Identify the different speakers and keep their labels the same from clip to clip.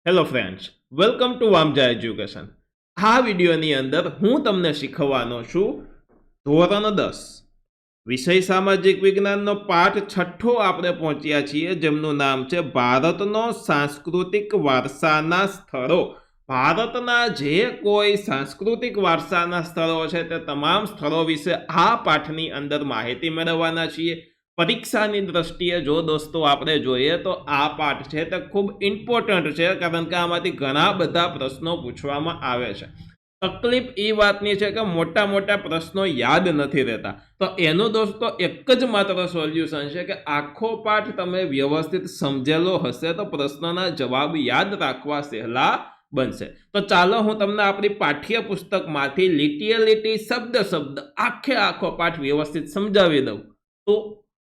Speaker 1: Hello friends, welcome to Vamja education. આ વિડીયોની અંદર હું તમને શીખવવાનો છું ધોરણ 10 વિષય સામાજિક વિજ્ઞાનનો પાઠ 6 આપણે પહોંચ્યા છીએ, જેમનું નામ છે ભારતનો સાંસ્કૃતિક વારસાના સ્થળો. ભારતના જે કોઈ સાંસ્કૃતિક વારસાના સ્થળો છે તે તમામ સ્થળો વિશે આ પાઠની અંદર માહિતી મેળવવાના છીએ. પરીક્ષાની દ્રષ્ટિએ જો દોસ્તો આપણે જોઈએ તો આ પાઠ છે તે ખૂબ ઇમ્પોર્ટન્ટ છે, કારણ કે આમાંથી ઘણા બધા પ્રશ્નો પૂછવામાં આવે છે. તકલીફ એ વાતની છે કે મોટા મોટા પ્રશ્નો યાદ નથી રહેતા, તો એનું દોસ્તો એક જ માત્ર સોલ્યુશન છે કે આખો પાઠ તમે વ્યવસ્થિત સમજેલો હશે તો પ્રશ્નના જવાબ યાદ રાખવા સહેલા બનશે. તો ચાલો હું તમને આપણી પાઠ્યપુસ્તકમાંથી લીટીએ લીટી શબ્દ શબ્દ આખો પાઠ વ્યવસ્થિત સમજાવી દઉં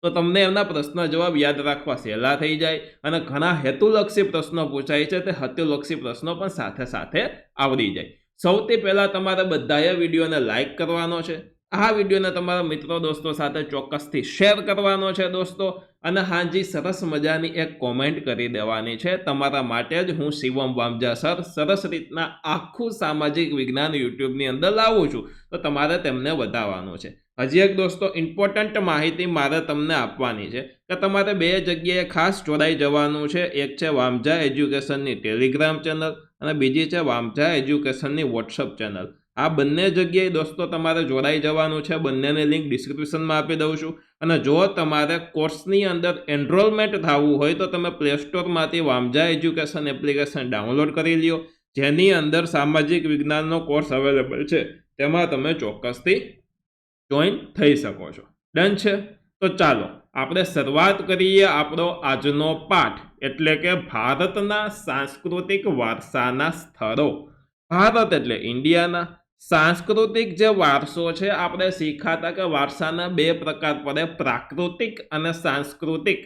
Speaker 1: તો તમને એમના પ્રશ્ન જવાબ યાદ રાખવા સહેલા થઈ જાય અને ઘણા હેતુલક્ષી પ્રશ્નો પૂછાય છે તે હેતુલક્ષી પ્રશ્નો પણ સાથે સાથે આવડી જાય. સૌથી પહેલા તમારે બધાએ વિડીયોને લાઈક કરવાનો છે. આ વિડીયોને તમારા મિત્રો દોસ્તો સાથે ચોક્કસથી શેર કરવાનો છે દોસ્તો, અને હાજી સરસ મજાની એક કોમેન્ટ કરી દેવાની છે. તમારા માટે જ હું શિવમ વામજા સર સરસ રીતના આખું સામાજિક વિજ્ઞાન યુટ્યુબની અંદર લાવું છું, તો તમારે તેમને વધારવાનું છે. હજી એક દોસ્તો ઇમ્પોર્ટન્ટ માહિતી મારે તમને આપવાની છે કે તમારે બે જગ્યાએ ખાસ જોડાઈ જવાનું છે. એક છે વામજા એજ્યુકેશનની ટેલિગ્રામ ચેનલ અને બીજી છે વામજા એજ્યુકેશનની વોટ્સઅપ ચેનલ. આ બંને જગ્યાએ દોસ્તો તમારે જોડાઈ જવાનું છે. બંનેની લિંક ડિસ્ક્રિપ્શનમાં આપી દઉં છું. અને જો તમારે કોર્સની અંદર એનરોલમેન્ટ થવું હોય તો તમે પ્લે સ્ટોરમાંથી વામજા એજ્યુકેશન એપ્લિકેશન ડાઉનલોડ કરી લ્યો, જેની અંદર સામાજિક વિજ્ઞાનનો કોર્સ અવેલેબલ છે. તેમાં તમે ચોક્કસથી જોઈન થઈ શકો છો. ડન છે? તો ચાલો આપણે શરૂઆત કરીએ આપણો આજનો પાઠ, એટલે કે ભારતના સાંસ્કૃતિક વારસાના સ્થળો. ભારત એટલે ઇન્ડિયાના સાંસ્કૃતિક જે વારસો છે, આપણે શીખાતા કે વારસાના બે પ્રકાર પડે, પ્રાકૃતિક અને સાંસ્કૃતિક.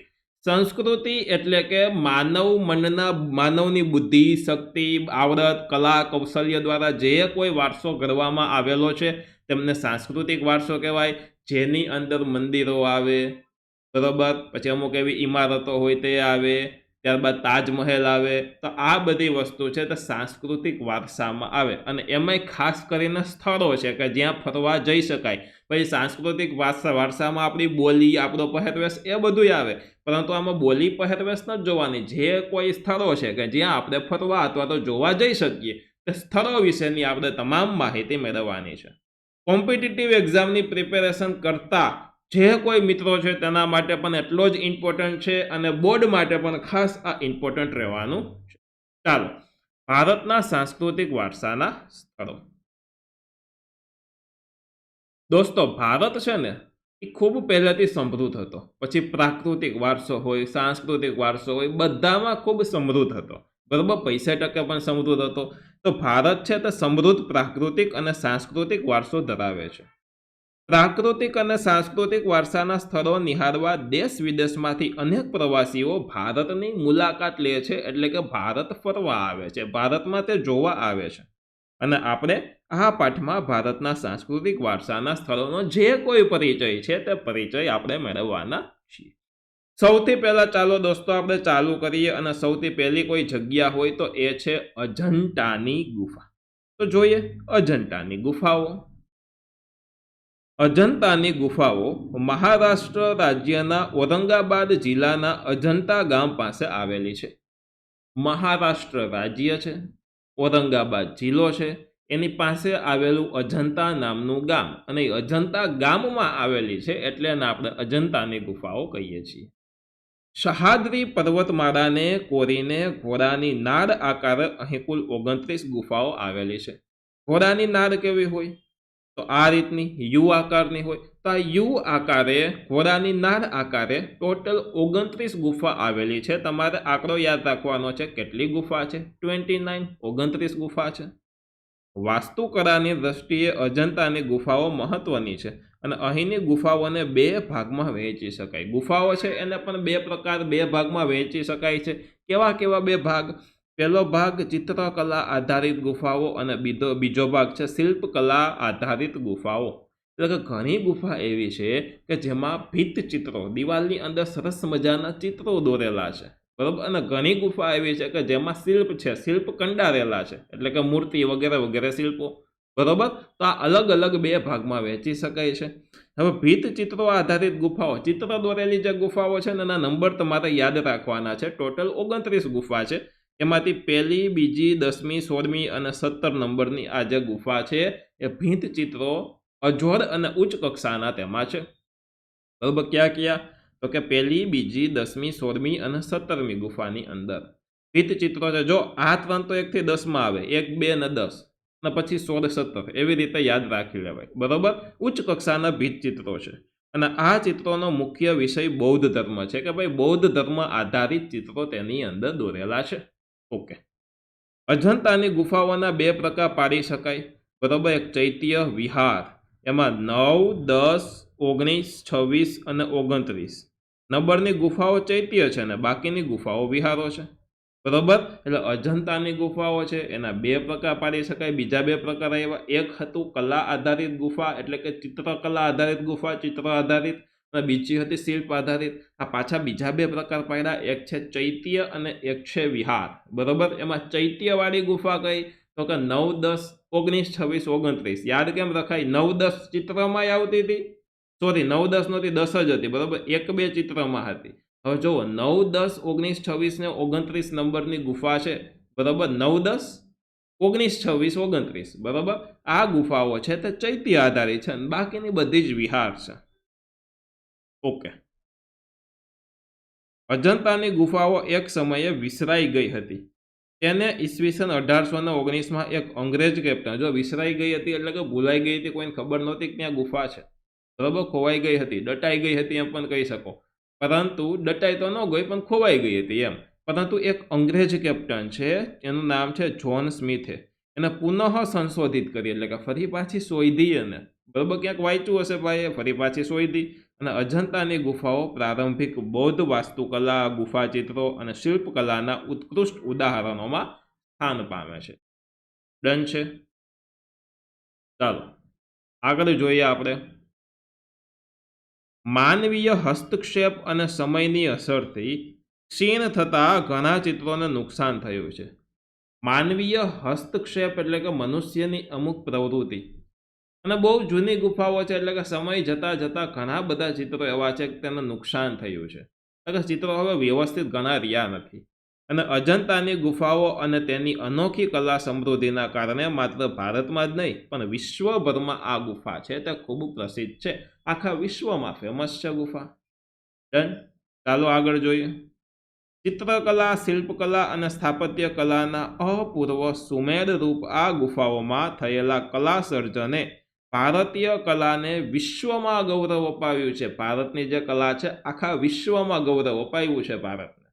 Speaker 1: સંસ્કૃતિ એટલે કે માનવની બુદ્ધિ, શક્તિ, આવડત, કલા, કૌશલ્ય દ્વારા જે કોઈ વારસો ઘડવામાં આવેલો છે તેમને સાંસ્કૃતિક વારસો કહેવાય. જેની અંદર મંદિરો આવે, બરોબર, પછી અમુક એવી ઇમારતો હોય તે આવે, ત્યારબાદ તાજમહેલ આવે. તો આ બધી વસ્તુ છે તે સાંસ્કૃતિક વારસામાં આવે, અને એમાંય ખાસ કરીને સ્થળો છે કે જ્યાં ફરવા જઈ શકાય. પછી સાંસ્કૃતિક વારસામાં આપણી બોલી, આપણો પહેરવેશ એ બધું આવે, પરંતુ આમાં બોલી પહેરવેશ ન જોવાની. જે કોઈ સ્થળો છે કે જ્યાં આપણે ફરવા અથવા તો જોવા જઈ શકીએ તે સ્થળો વિશેની આપણે તમામ માહિતી મેળવવાની છે. કોમ્પિટિટિવ એક્ઝામની પ્રિપેરેશન કરતા જે કોઈ મિત્રો છે તેના માટે પણ એટલો જ ઇમ્પોર્ટન્ટ છે, અને બોર્ડ માટે પણ ખાસ આ ઇમ્પોર્ટન્ટ રહેવાનું છે. ચાલો, ભારતના સાંસ્કૃતિક વારસાના સ્થળો. દોસ્તો, ભારત છે ને એ ખૂબ પહેલાથી સમૃદ્ધ હતો. પછી પ્રાકૃતિક વારસો હોય, સાંસ્કૃતિક વારસો હોય, બધામાં ખૂબ સમૃદ્ધ હતો, બરાબર. પૈસા ટકે પણ સમૃદ્ધ હતો. તો ભારત છે તે સમૃદ્ધ પ્રાકૃતિક અને સાંસ્કૃતિક વારસો ધરાવે છે. પ્રાકૃતિક અને સાંસ્કૃતિક વારસાના સ્થળો નિહાળવા દેશ વિદેશમાંથી અનેક પ્રવાસીઓ ભારતની મુલાકાત લે છે, એટલે કે ભારત ફરવા આવે છે, ભારતમાં તે જોવા આવે છે. અને આપણે આ પાઠમાં ભારતના સાંસ્કૃતિક વારસાના સ્થળોનો જે કોઈ પરિચય છે તે પરિચય આપણે મેળવવાના છીએ. સૌથી પહેલા ચાલો દોસ્તો આપણે ચાલુ કરીએ, અને સૌથી પહેલી કોઈ જગ્યા હોય તો એ છે અજંટાની ગુફા. તો જોઈએ અજંટાની ગુફાઓ. અજંતાની ગુફાઓ મહારાષ્ટ્ર રાજ્યના ઔરંગાબાદ જિલ્લાના અજંતા ગામ પાસે આવેલી છે. મહારાષ્ટ્ર રાજ્ય છે, ઔરંગાબાદ જિલ્લો છે, એની પાસે આવેલું અજંતા નામનું ગામ, અને અજંતા ગામમાં આવેલી છે એટલે એને આપણે અજંતાની ગુફાઓ કહીએ છીએ. સહ્યાદ્રી પર્વતમાળાને કોરીને ઘોડાની નાળ આકારે અહીં કુલ 29 ગુફાઓ આવેલી છે. ઘોડાની નાળ કેવી હોય? તો આ રીતની યુ આકારની હોય. તો આ યુ આકારે, ઘોડાની નાળ આકારે ટોટલ 29 ગુફા આવેલી છે. તમારે આંકડો યાદ રાખવાનો છે. કેટલી ગુફા છે? 29. 29 ગુફા છે. વાસ્તુકળાની દ્રષ્ટિએ અજંતાની ગુફાઓ મહત્વની છે, અને અહીંની ગુફાઓને બે ભાગમાં વહેંચી શકાય. ગુફાઓ છે એને પણ બે ભાગમાં વહેંચી શકાય છે. કેવા કેવા બે ભાગ? પહેલો ભાગ ચિત્રકલા આધારિત ગુફાઓ, અને બીજો ભાગ છે શિલ્પકલા આધારિત ગુફાઓ. એટલે કે ઘણી ગુફા એવી છે કે જેમાં ભીત ચિત્રો, દિવાલની અંદર સરસ મજાના ચિત્રો દોરેલા છે, બરોબર, અને ઘણી ગુફા એવી છે કે જેમાં શિલ્પ છે, શિલ્પ કંડારેલા છે, એટલે કે મૂર્તિ વગેરે વગેરે શિલ્પો, બરોબર. તો આ અલગ અલગ બે ભાગમાં વહેંચી શકાય છે. હવે ભીત ચિત્રો આધારિત ગુફાઓ, ચિત્ર દોરેલી જે ગુફાઓ છે ને એના નંબર તમારે યાદ રાખવાના છે. ટોટલ 29 ગુફા છે, એમાંથી 1લી, 2જી, 10મી, 16મી અને 17 નંબરની આ જે ગુફા છે એ ભીત ચિત્રો અજોડ અને ઉચ્ચ કક્ષાના તેમાં છે. બરોબર, ક્યાં ક્યાં? તો કે 1લી, 2જી, 10મી, 16મી અને 17મી ગુફાની અંદર ભીત ચિત્રો છે. જો આ 3 તો 1 થી 10માં આવે, 1, 2 અને 10, અને પછી 16, 17, એવી રીતે યાદ રાખી લેવાય. બરોબર, ઉચ્ચ કક્ષાના ભીત ચિત્રો છે. અને આ ચિત્રોનો મુખ્ય વિષય બૌદ્ધ ધર્મ છે, કે ભાઈ બૌદ્ધ ધર્મ આધારિત ચિત્રો તેની અંદર દોરેલા છે. ઓકે. અજંતાની ગુફાઓના 2 પ્રકાર પાડી શકાય. બરોબર, એક ચૈત્ય વિહાર, એમાં 9, 10, 19, 26 અને 29 નંબરની ગુફાઓ ચૈત્ય છે અને બાકીની ગુફાઓ વિહારો છે. બરોબર, એટલે અજંતાની ગુફાઓ છે એના 2 પ્રકાર પાડી શકાય. બીજા 2 પ્રકાર આવ્યા, એક હતું કલા આધારિત ગુફા, એટલે કે ચિત્રકલા આધારિત ગુફા, ચિત્ર આધારિત, અને બીજી હતી શિલ્પ આધારિત. આ પાછા બીજા 2 પ્રકાર પાડ્યા, એક છે ચૈત્ય અને એક છે વિહાર. બરોબર, એમાં ચૈત્યવાળી ગુફા કઈ? તો કે 9, 10, 19, 26, 29. યાદ કેમ રખાય? 9, 10 ચિત્રમાં આવતી હતી, સોરી 9, 10 નહોતી, 10 જ હતી. બરોબર, 1, 2 ચિત્રમાં હતી. હવે જુઓ, 9, 10, 19, 26 ને 29 નંબરની ગુફા છે. બરોબર, 9, 10, 19, 26, 29. બરોબર, આ ગુફાઓ છે તે ચૈત્ય આધારિત છે અને બાકીની બધી જ વિહાર છે. ઓકે. અજંતાની ગુફાઓ એક સમયે વિસરાઈ ગઈ હતી. તેને ઈસવીસન 1819માં એક અંગ્રેજ કેપ્ટન, જો વિસરાઈ ગઈ હતી એટલે કે ભૂલાઈ ગઈ હતી, કોઈને ખબર નહોતી કે ત્યાં ગુફા છે. બરોબર, ખોવાઈ ગઈ હતી, દટાઈ ગઈ હતી એમ પણ કહી શકો. પરંતુ દટાઈ તો ન ગઈ, પણ ખોવાઈ ગઈ હતી એમ. પરંતુ એક અંગ્રેજ કેપ્ટન છે, એનું નામ છે જ્હોન સ્મિથે, એને પુનઃ સંશોધિત કરી, એટલે કે ફરી પાછી શોધી. એને બરોબર ક્યાંક વાંચ્યું હશે ભાઈ, ફરી પાછી શોધી. અને અજંતાની ગુફાઓ પ્રારંભિક બૌદ્ધ વાસ્તુકલા, ગુફા ચિત્રો અને શિલ્પકલાના ઉત્કૃષ્ટ ઉદાહરણોમાં સ્થાન પામે છે. ડન છે. ચાલો આગળ જોઈએ આપણે. માનવીય હસ્તક્ષેપ અને સમયની અસરથી ક્ષીણ થતા ઘણા ચિત્રોને નુકસાન થયું છે. માનવીય હસ્તક્ષેપ એટલે કે મનુષ્યની અમુક પ્રવૃત્તિ, અને બહુ જૂની ગુફાઓ છે, એટલે કે સમય જતાં જતાં ઘણા બધા ચિત્રો એવા છે કે તેને નુકસાન થયું છે. એટલે કે ચિત્રો હવે વ્યવસ્થિત ઘણા રહ્યા નથી. અને અજંતાની ગુફાઓ અને તેની અનોખી કલા સમૃદ્ધિના કારણે માત્ર ભારતમાં જ નહીં પણ વિશ્વભરમાં આ ગુફા છે તે ખૂબ પ્રસિદ્ધ છે. આખા વિશ્વમાં ફેમસ છે ગુફા. ડન. ચાલો આગળ જોઈએ. ચિત્રકલા, શિલ્પકલા અને સ્થાપત્ય કલાના અપૂર્વ સુમેળરૂપ આ ગુફાઓમાં થયેલા કલા સર્જને ભારતીય કલાને વિશ્વમાં ગૌરવ અપાવ્યું છે. ભારતની જે કલા છે આખા વિશ્વમાં ગૌરવ અપાવ્યું છે ભારતને.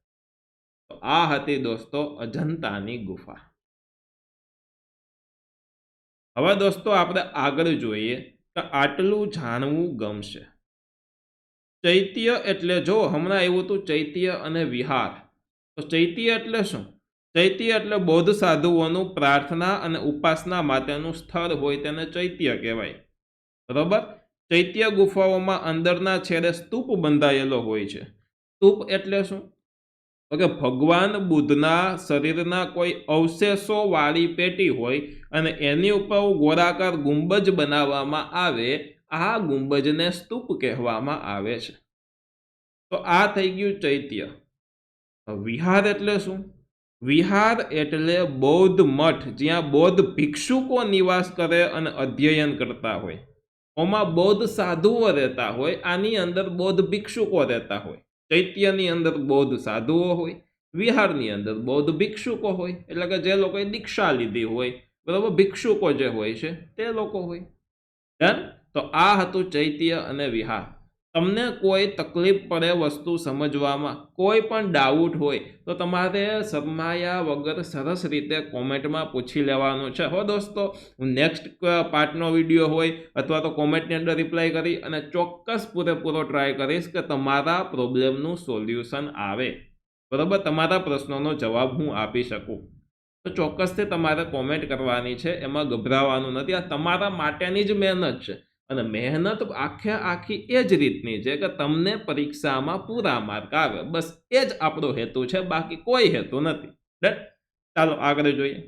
Speaker 1: તો આ હતી દોસ્તો અજંતાની ગુફા. હવે દોસ્તો આપણે આગળ જોઈએ કે આટલું જાણવું ગમશે. ચૈત્ય એટલે, જો હમણાં એવું હતું ચૈત્ય અને વિહાર, તો ચૈત્ય એટલે શું? ચૈત્ય એટલે બૌદ્ધ સાધુઓનું પ્રાર્થના અને ઉપાસના માટેનું સ્થળ હોય તેને ચૈત્ય કહેવાય. બરોબર, ચૈત્ય ગુફાઓમાં અંદરના છેડે સ્તૂપ બંધાયેલો હોય છે. સ્તૂપ એટલે શું? તો કે ભગવાન બુદ્ધના શરીરના કોઈ અવશેષો વાળી પેટી હોય અને એની ઉપર ગોળાકાર ગુંબજ બનાવવામાં આવે. આ ગુંબજને સ્તૂપ કહેવામાં આવે છે. તો આ થઈ ગયું ચૈત્ય. વિહાર એટલે શું? વિહાર એટલે બૌદ્ધ મઠ, જ્યાં બૌદ્ધ ભિક્ષુકો નિવાસ કરે અને અધ્યયન કરતા હોય. ઓમાં બૌદ્ધ સાધુઓ રહેતા હોય, આની અંદર બૌદ્ધ ભિક્ષુકો રહેતા હોય. ચૈત્યની અંદર બૌદ્ધ સાધુઓ હોય, વિહારની અંદર બૌદ્ધ ભિક્ષુકો હોય, એટલે કે જે લોકોએ દીક્ષા લીધી હોય. બરોબર, ભિક્ષુકો જે હોય છે તે લોકો હોય. ડન. તો આ હતું ચૈત્ય અને વિહાર. તમને કોઈ તકલીફ પડે વસ્તુ સમજવામાં, કોઈ પણ ડાઉટ હોય તો તમારે શરમાયા વગર સરસ રીતે કોમેન્ટમાં પૂછી લેવાનું છે. હો દોસ્તો, નેક્સ્ટ પાર્ટનો વિડીયો હોય અથવા તો કોમેન્ટની અંદર રિપ્લાય કરી અને ચોક્કસ પૂરેપૂરો ટ્રાય કરીશ કે તમારા પ્રોબ્લેમનું સોલ્યુશન આવે. બરાબર, તમારા પ્રશ્નોનો જવાબ હું આપી શકું. તો ચોક્કસથી તમારે કોમેન્ટ કરવાની છે, એમાં ગભરાવાનું નથી. આ તમારા માટેની જ મહેનત છે. અને મહેનત આખે આખી એ જ રીતની છે કે તમને પરીક્ષામાં પૂરા માર્ક આવે, બસ એ જ આપણો હેતુ છે, બાકી કોઈ હેતુ નથી. ચાલો આગળ જોઈએ.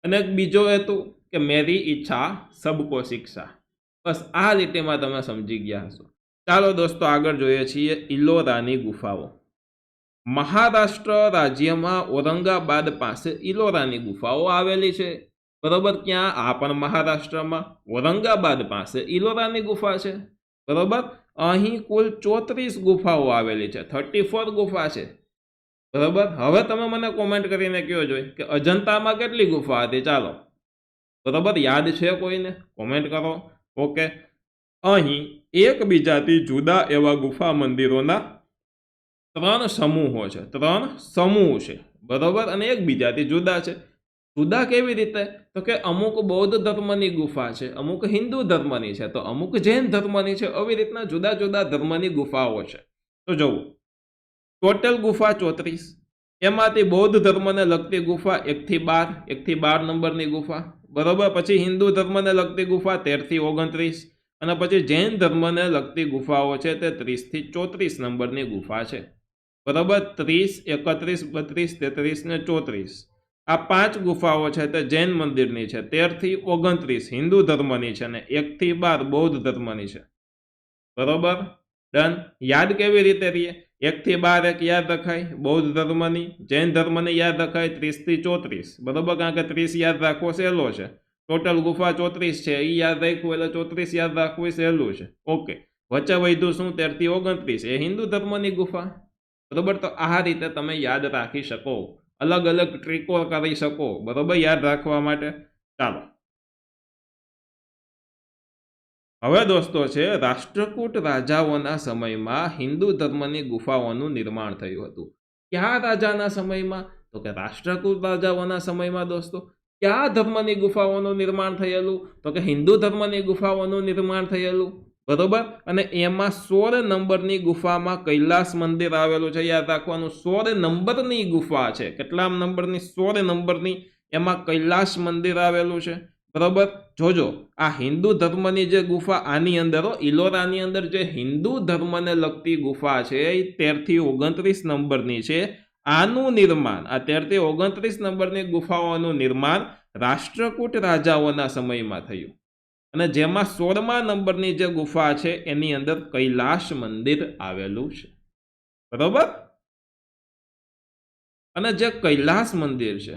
Speaker 1: અને બીજો હેતુ કે મેરી ઈચ્છા સબકો શિક્ષા. બસ આ રીતેમાં તમે સમજી ગયા હશો. ચાલો દોસ્તો આગળ જોઈએ છીએ ઇલોરાની ગુફાઓ. મહારાષ્ટ્ર રાજ્યમાં ઔરંગાબાદ પાસે ઇલોરાની ગુફાઓ આવેલી છે. બરોબર, ક્યાં? આ પણ મહારાષ્ટ્રમાં ઔરંગાબાદ પાસે ઇલોરાની ગુફા છે. બરોબર, અહીં કુલ 34 ગુફાઓ આવેલી છે, 34 ગુફા છે. બરોબર, હવે તમે મને કોમેન્ટ કરીને કહો જોઈએ કે અજંતામાં કેટલી ગુફા હતી? ચાલો, બરોબર, યાદ છે કોઈને? કોમેન્ટ કરો. ઓકે, અહીં એકબીજાથી જુદા એવા ગુફા મંદિરોના 3 સમૂહો છે, 3 સમૂહ છે. બરોબર, અને એકબીજાથી જુદા છે. જુદા કેવી રીતે? તો કે અમુક બૌદ્ધ ધર્મની ગુફા છે, અમુક હિન્દુ ધર્મની છે, તો અમુક જૈન ધર્મની છે. આવી રીતના જુદા જુદા ધર્મની ગુફાઓ છે. તો જુઓ, ટોટલ ગુફા 34, એમાંથી બૌદ્ધ ધર્મને લગતી ગુફા 1 થી 12, 1 થી 12 નંબરની ગુફા. બરોબર, પછી હિન્દુ ધર્મને લગતી ગુફા 13 થી 29, અને પછી જૈન ધર્મને લગતી ગુફાઓ છે તે 30 થી 34 નંબરની ગુફા છે. બરોબર, 30, 31, 32, 33 ને 34 આ 5 ગુફાઓ છે તે જૈન મંદિરની છે. 13 થી 29 હિન્દુ ધર્મની છે અને 1 થી 12 બૌદ્ધ ધર્મની છે. બરોબર, ડન. યાદ કેવી રીતે રહીએ? 1 થી 12 એક યાદ રખાય બૌદ્ધ ધર્મની, જૈન ધર્મની યાદ રખાય 30 થી 34. બરોબર, કારણ કે 30 યાદ રાખવો સહેલો છે. ટોટલ ગુફા 34 છે, એ યાદ રાખ્યું એટલે 34 યાદ રાખવું સહેલું છે. ઓકે, વચ્ચે વધ્યું શું? 13 થી 29 એ હિન્દુ ધર્મની ગુફા. બરોબર, તો આ રીતે તમે યાદ રાખી શકો, અલગ અલગ ટ્રીકો કરી શકો. બરોબર, યાદ રાખવા માટે. ચાલો હવે દોસ્તો છે, રાષ્ટ્રકૂટ રાજાઓના સમયમાં હિન્દુ ધર્મની ગુફાઓનું નિર્માણ થયું હતું. કયા રાજાના સમયમાં? તો કે રાષ્ટ્રકૂટ રાજાઓના સમયમાં. દોસ્તો, કયા ધર્મની ગુફાઓનું નિર્માણ થયેલું? તો કે હિન્દુ ધર્મની ગુફાઓનું નિર્માણ થયેલું. બરોબર, અને એમાં 16 નંબરની ગુફામાં કૈલાસ મંદિર આવેલું છે. યાદ રાખવાનું, 16 નંબરની ગુફા છે. કેટલા નંબરની? 16 નંબરની. એમાં કૈલાસ મંદિર આવેલું છે. બરોબર, જોજો આ હિન્દુ ધર્મની જે ગુફા, આની અંદર ઇલોરાની અંદર જે હિન્દુ ધર્મને લગતી ગુફા છે એ 13 થી 29 નંબરની છે. આનું નિર્માણ, આ 13 થી 29 નંબરની ગુફાઓનું નિર્માણ રાષ્ટ્રકૂટ રાજાઓના સમયમાં થયું. અને જેમાં 16મા નંબરની જે ગુફા છે એની અંદર કૈલાશ મંદિર આવેલું છે. બરોબર, અને જે કૈલાસ મંદિર છે,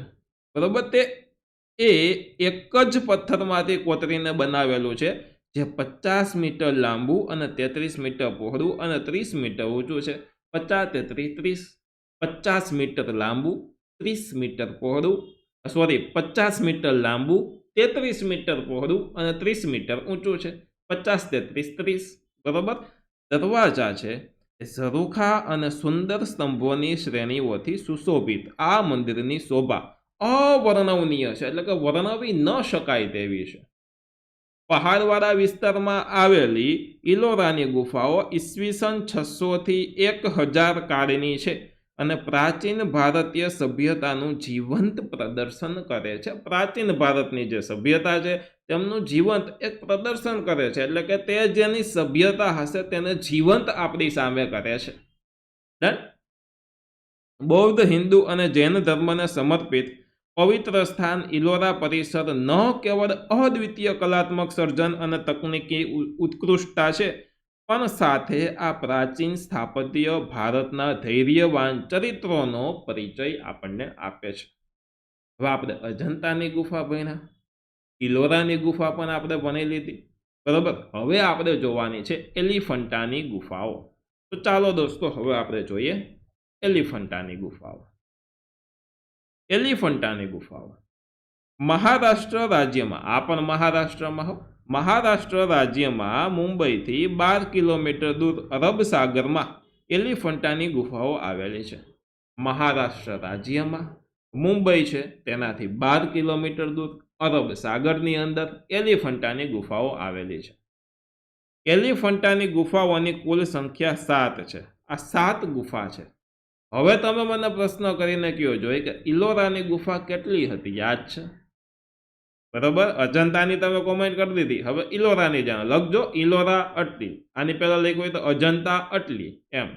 Speaker 1: બરોબર, તે એક જ પથ્થરમાંથી કોતરીને બનાવેલું છે, જે 50 મીટર લાંબુ અને 33 મીટર પહોળું અને 30 મીટર ઊંચું છે. 50, 33, 30, 50 મીટર લાંબુ, 30 મીટર પહોળું, 50 મીટર લાંબુ, 33 મીટર પહોળું અને 30 મીટર ઊંચું છે. 50, 33, 30. બરોબર, દરવાજા છે એ ઝરૂખા અને સુંદર સ્તંભોની શ્રેણીઓથી સુશોભિત. આ મંદિરની શોભા અવર્ણનીય છે, એટલે કે વર્ણવી ન શકાય તેવી છે. પહાડવાળા વિસ્તારમાં આવેલી ઇલોરાની ગુફાઓ ઈસવીસન 600 થી 1000 કાળની છે અને પ્રાચીન ભારતીય સભ્યતાનું જીવંત પ્રદર્શન કરે છે. પ્રાચીન ભારતની જે સભ્યતા છે તેમનું જીવંત એક પ્રદર્શન કરે છે, એટલે કે તે જેની સભ્યતા હશે તેને જીવંત આપણી સામે કરે છે. ડન. બૌદ્ધ, હિન્દુ અને જૈન ધર્મને સમર્પિત પવિત્ર સ્થાન ઇલોરા પરિસર ન કેવળ અદ્વિતીય કલાત્મક સર્જન અને તકનીકી ઉત્કૃષ્ટતા છે, પણ સાથે આ પ્રાચીન સ્થાપત્ય ભારતના ધૈર્યવાન ચરિત્રોનો પરિચય આપણને આપે છે. હવે આપણે અજંતાની ગુફા ભણ્યા, ઇલોરાની ગુફા પણ આપણે ભણી લીધી. બરોબર, હવે આપણે જોવાની છે એલિફન્ટાની ગુફાઓ. તો ચાલો દોસ્તો હવે આપણે જોઈએ એલિફન્ટાની ગુફાઓ. એલિફન્ટાની ગુફાઓ મહારાષ્ટ્ર રાજ્યમાં, આ પણ મહારાષ્ટ્રમાં, મહારાષ્ટ્ર રાજ્યમાં મુંબઈથી 12 કિલોમીટર દૂર અરબ સાગરમાં એલિફન્ટાની ગુફાઓ આવેલી છે. મહારાષ્ટ્ર રાજ્યમાં, મુંબઈ છે તેનાથી 12 કિલોમીટર દૂર અરબ સાગરની અંદર એલિફન્ટાની ગુફાઓ આવેલી છે. એલિફન્ટાની ગુફાઓની કુલ સંખ્યા 7 છે. આ 7 ગુફા છે. હવે તમે મને પ્રશ્ન કરીને કહો જોઈએ કે ઇલોરાની ગુફા કેટલી હતી? યાદ છે? બરોબર, અજંતાની તમે કોમેન્ટ કરી દીધી. હવે ઇલોરાની જાણો, લખજો ઇલોરા અટલી. આની પહેલા લખ્યું હોય તો અજંતા અટલી એમ.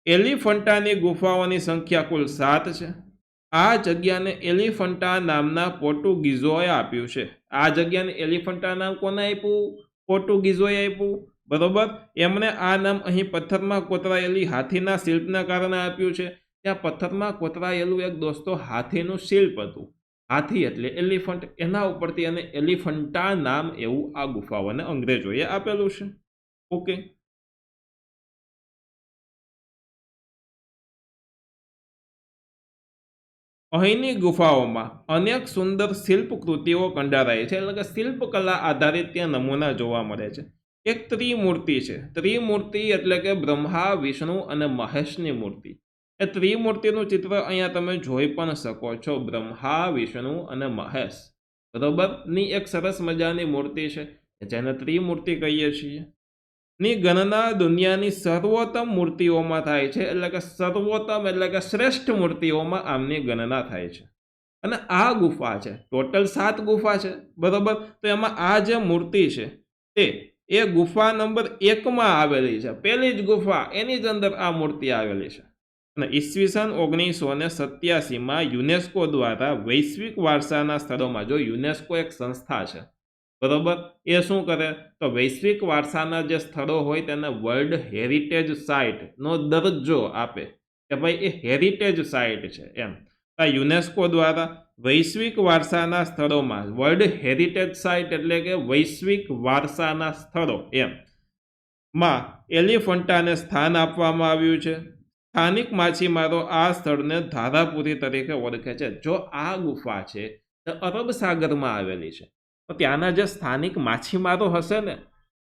Speaker 1: એલિફન્ટાની ગુફાઓની સંખ્યા કુલ 7 છે. આ જગ્યાને એલિફન્ટા નામના પોર્ટુગીઝોએ આપ્યું છે. આ જગ્યાને એલિફન્ટા નામ કોને આપ્યું? પોર્ટુગીઝોએ આપ્યું. બરોબર, એમણે આ નામ અહીં પથ્થરમાં કોતરાયેલી હાથીના શિલ્પના કારણે આપ્યું છે. ત્યાં પથ્થરમાં કોતરાયેલું એક દોસ્તો હાથીનું શિલ્પ હતું. હાથી એટલે એલિફન્ટ, એના ઉપરથી અને એલિફન્ટા નામ એવું આ ગુફાઓને અંગ્રેજોએ આપેલું છે. ઓકે, અહીંની ગુફાઓમાં અનેક સુંદર શિલ્પકૃતિઓ કંડારાય છે, એટલે કે શિલ્પકલા આધારિત ત્યાં નમૂના જોવા મળે છે. એક ત્રિમૂર્તિ છે. ત્રિમૂર્તિ એટલે કે બ્રહ્મા, વિષ્ણુ અને મહેશની મૂર્તિ. એ ત્રિમૂર્તિનું ચિત્ર અહીંયા તમે જોઈ પણ શકો છો. બ્રહ્મા, વિષ્ણુ અને મહેશ બરોબર ની એક સરસ મજાની મૂર્તિ છે, જેને ત્રિમૂર્તિ કહીએ છીએ. ની ગણના દુનિયાની સર્વોત્તમ મૂર્તિઓમાં થાય છે, એટલે કે સર્વોત્તમ એટલે કે શ્રેષ્ઠ મૂર્તિઓમાં આમની ગણના થાય છે. અને આ ગુફા છે, ટોટલ 7 ગુફા છે બરોબર. તો એમાં આ જે મૂર્તિ છે તે એ ગુફા નંબર 1માં આવેલી છે. પહેલી જ ગુફા એની જ અંદર આ મૂર્તિ આવેલી છે. અને ઈસવીસન 1987માં યુનેસ્કો દ્વારા વૈશ્વિક વારસાના સ્થળોમાં, જો યુનેસ્કો એક સંસ્થા છે બરોબર, એ શું કરે તો વૈશ્વિક વારસાના જે સ્થળો હોય તેને વર્લ્ડ હેરિટેજ સાઇટનો દરજ્જો આપે કે ભાઈ એ હેરિટેજ સાઇટ છે એમ. આ યુનેસ્કો દ્વારા વૈશ્વિક વારસાના સ્થળોમાં, વર્લ્ડ હેરિટેજ સાઇટ એટલે કે વૈશ્વિક વારસાના સ્થળો એમ માં એલિફન્ટાને સ્થાન આપવામાં આવ્યું છે. સ્થાનિક માછીમારો આ સ્થળને ધારાપુરી તરીકે ઓળખે છે. જો આ ગુફા છે તે અરબ સાગરમાં આવેલી છે, તો ત્યાંના જે સ્થાનિક માછીમારો હશે ને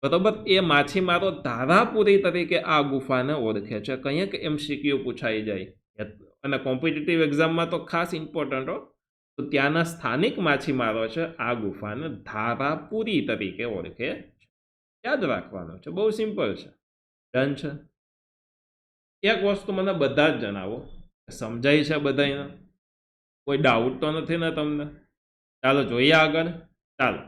Speaker 1: બરોબર, એ માછીમારો ધારાપુરી તરીકે આ ગુફાને ઓળખે છે. કંઈક MCQ પૂછાઈ જાય અને કોમ્પિટિટિવ એક્ઝામમાં તો ખાસ ઇમ્પોર્ટન્ટ હો. તો ત્યાંના સ્થાનિક માછીમારો છે આ ગુફાને ધારાપુરી તરીકે ઓળખે છે. યાદ રાખવાનું છે, બહુ સિમ્પલ છે. ડન છે. એક વસ્તુ મને બધા જ જણાવો, સમજાય છે બધાને? કોઈ ડાઉટ તો નથી ને તમને? ચાલો જોઈએ આગળ. ચાલો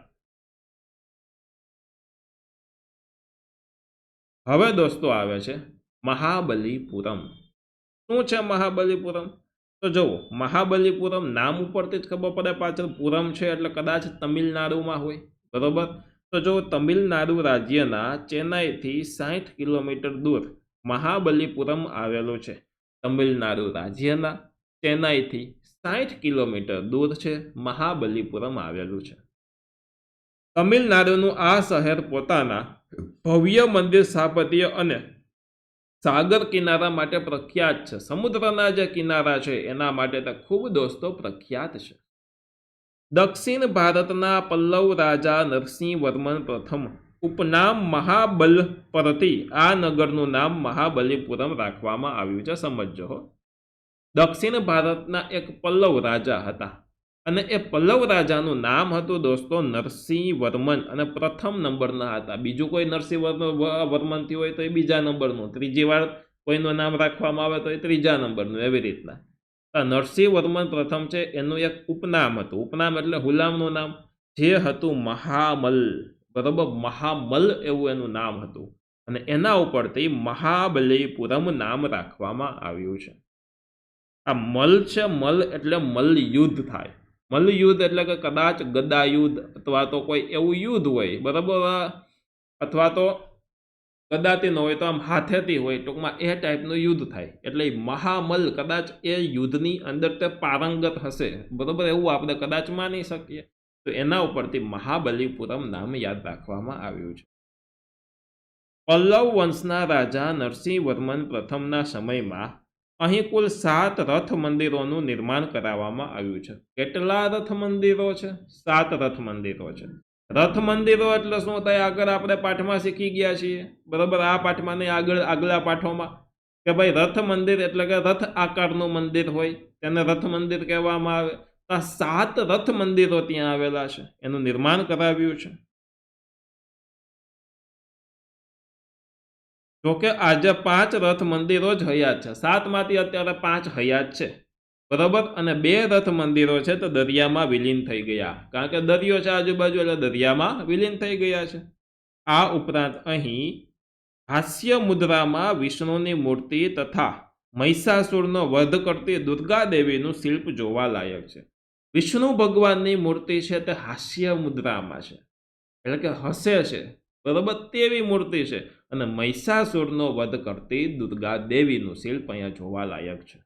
Speaker 1: હવે દોસ્તો આવે છે મહાબલીપુરમ. શું છે મહાબલીપુરમ? તો જુઓ, મહાબલીપુરમ નામ ઉપરથી જ ખબર પડે પાછળ પુરમ છે એટલે કદાચ તમિલનાડુમાં હોય બરોબર. તો જો તમિલનાડુ રાજ્યના ચેન્નાઈથી 60 કિલોમીટર દૂર મહાબલીપુરમ આવેલું છે. તમિલનાડુ રાજ્યના ચેન્નાઈથી 60 કિલોમીટર દૂર છે મહાબલીપુરમ આવેલું છે. તમિલનાડુનું આ શહેર પોતાના ભવ્ય મંદિર સ્થાપત્ય અને સાગર કિનારા માટે પ્રખ્યાત છે. સમુદ્રના જે કિનારા છે એના માટે તે ખૂબ દોસ્તો પ્રખ્યાત છે. દક્ષિણ ભારતના પલ્લવ રાજા નરસિંહવર્મન પ્રથમ ઉપનામ મહાબલ પરથી આ નગરનું નામ મહાબલીપુરમ રાખવામાં આવ્યું છે. સમજજો, દક્ષિણ ભારતના એક પલ્લવ રાજા હતા અને એ પલ્લવ રાજાનું નામ હતું દોસ્તો નરસિંહવર્મન અને પ્રથમ નંબરના હતા. બીજું કોઈ નરસિંહવર્મનથી હોય તો એ બીજા નંબરનું, ત્રીજી વાર કોઈનું નામ રાખવામાં આવે તો એ ત્રીજા નંબરનું, એવી રીતના. નરસિંહવર્મન પ્રથમ છે એનું એક ઉપનામ હતું. ઉપનામ એટલે હુલામનું નામ, જે હતું મહામલ બરોબર. મહામલ એવું એનું નામ હતું અને એના ઉપરથી મહાબલીપુરમ નામ રાખવામાં આવ્યું છે. આ મલ છે, મલ એટલે મલ યુદ્ધ થાય. મલ યુદ્ધ એટલે કે કદાચ ગદા યુદ્ધ અથવા તો કોઈ એવું યુદ્ધ હોય બરાબર, અથવા તો ગદાથી ન હોય તો આમ હાથેથી હોય, ટૂંકમાં એ ટાઈપનું યુદ્ધ થાય. એટલે મહામલ કદાચ એ યુદ્ધની અંદર તે પારંગત હશે બરોબર, એવું આપણે કદાચ માની શકીએ. તો એના ઉપરથી મહાબલીપુરમ નામ યાદ રાખવામાં આવ્યું છે. પલ્લવ વંશના રાજા નરસિંહવર્મન પ્રથમના સમયમાં અહીં કુલ 7 રથ મંદિરોનું નિર્માણ કરાવવામાં આવ્યું છે. કેટલા રથ મંદિરો છે? 7 રથ મંદિરો છે. રથ મંદિરો એટલે શું થાય આગળ આપણે પાઠમાં શીખી ગયા છીએ બરોબર. આ પાઠમાં નહીં, આગલા પાઠોમાં, કે ભાઈ રથ મંદિર એટલે કે રથ આકારનું મંદિર હોય તેને રથ મંદિર કહેવામાં આવે. આ 7 રથ મંદિરો ત્યાં આવેલા છે, એનું નિર્માણ કરાવ્યું છે. જોકે આજે 5 રથ મંદિરો જ હયાત છે. 7માંથી અત્યારે 5 હયાત છે. બરાબર, અને 2 રથ મંદિરો છે તો દરિયામાં વિલીન થઈ ગયા, કારણ કે દરિયો છે આજુબાજુ એટલે દરિયામાં વિલીન થઈ ગયા છે. આ ઉપરાંત અહીં હાસ્ય મુદ્રામાં વિષ્ણુની મૂર્તિ તથા મહિષાસુરનો વધ કરતી દુર્ગા દેવીનું શિલ્પ જોવા લાયક છે. વિષ્ણુ ભગવાનની મૂર્તિ છે તે હાસ્ય મુદ્રામાં છે, એટલે કે હસે છે, બરોબર, તેવી મૂર્તિ છે. અને મહિષાસુરનો વધ કરતી દુર્ગા દેવીનું શિલ્પ અહીંયા જોવા લાયક છે.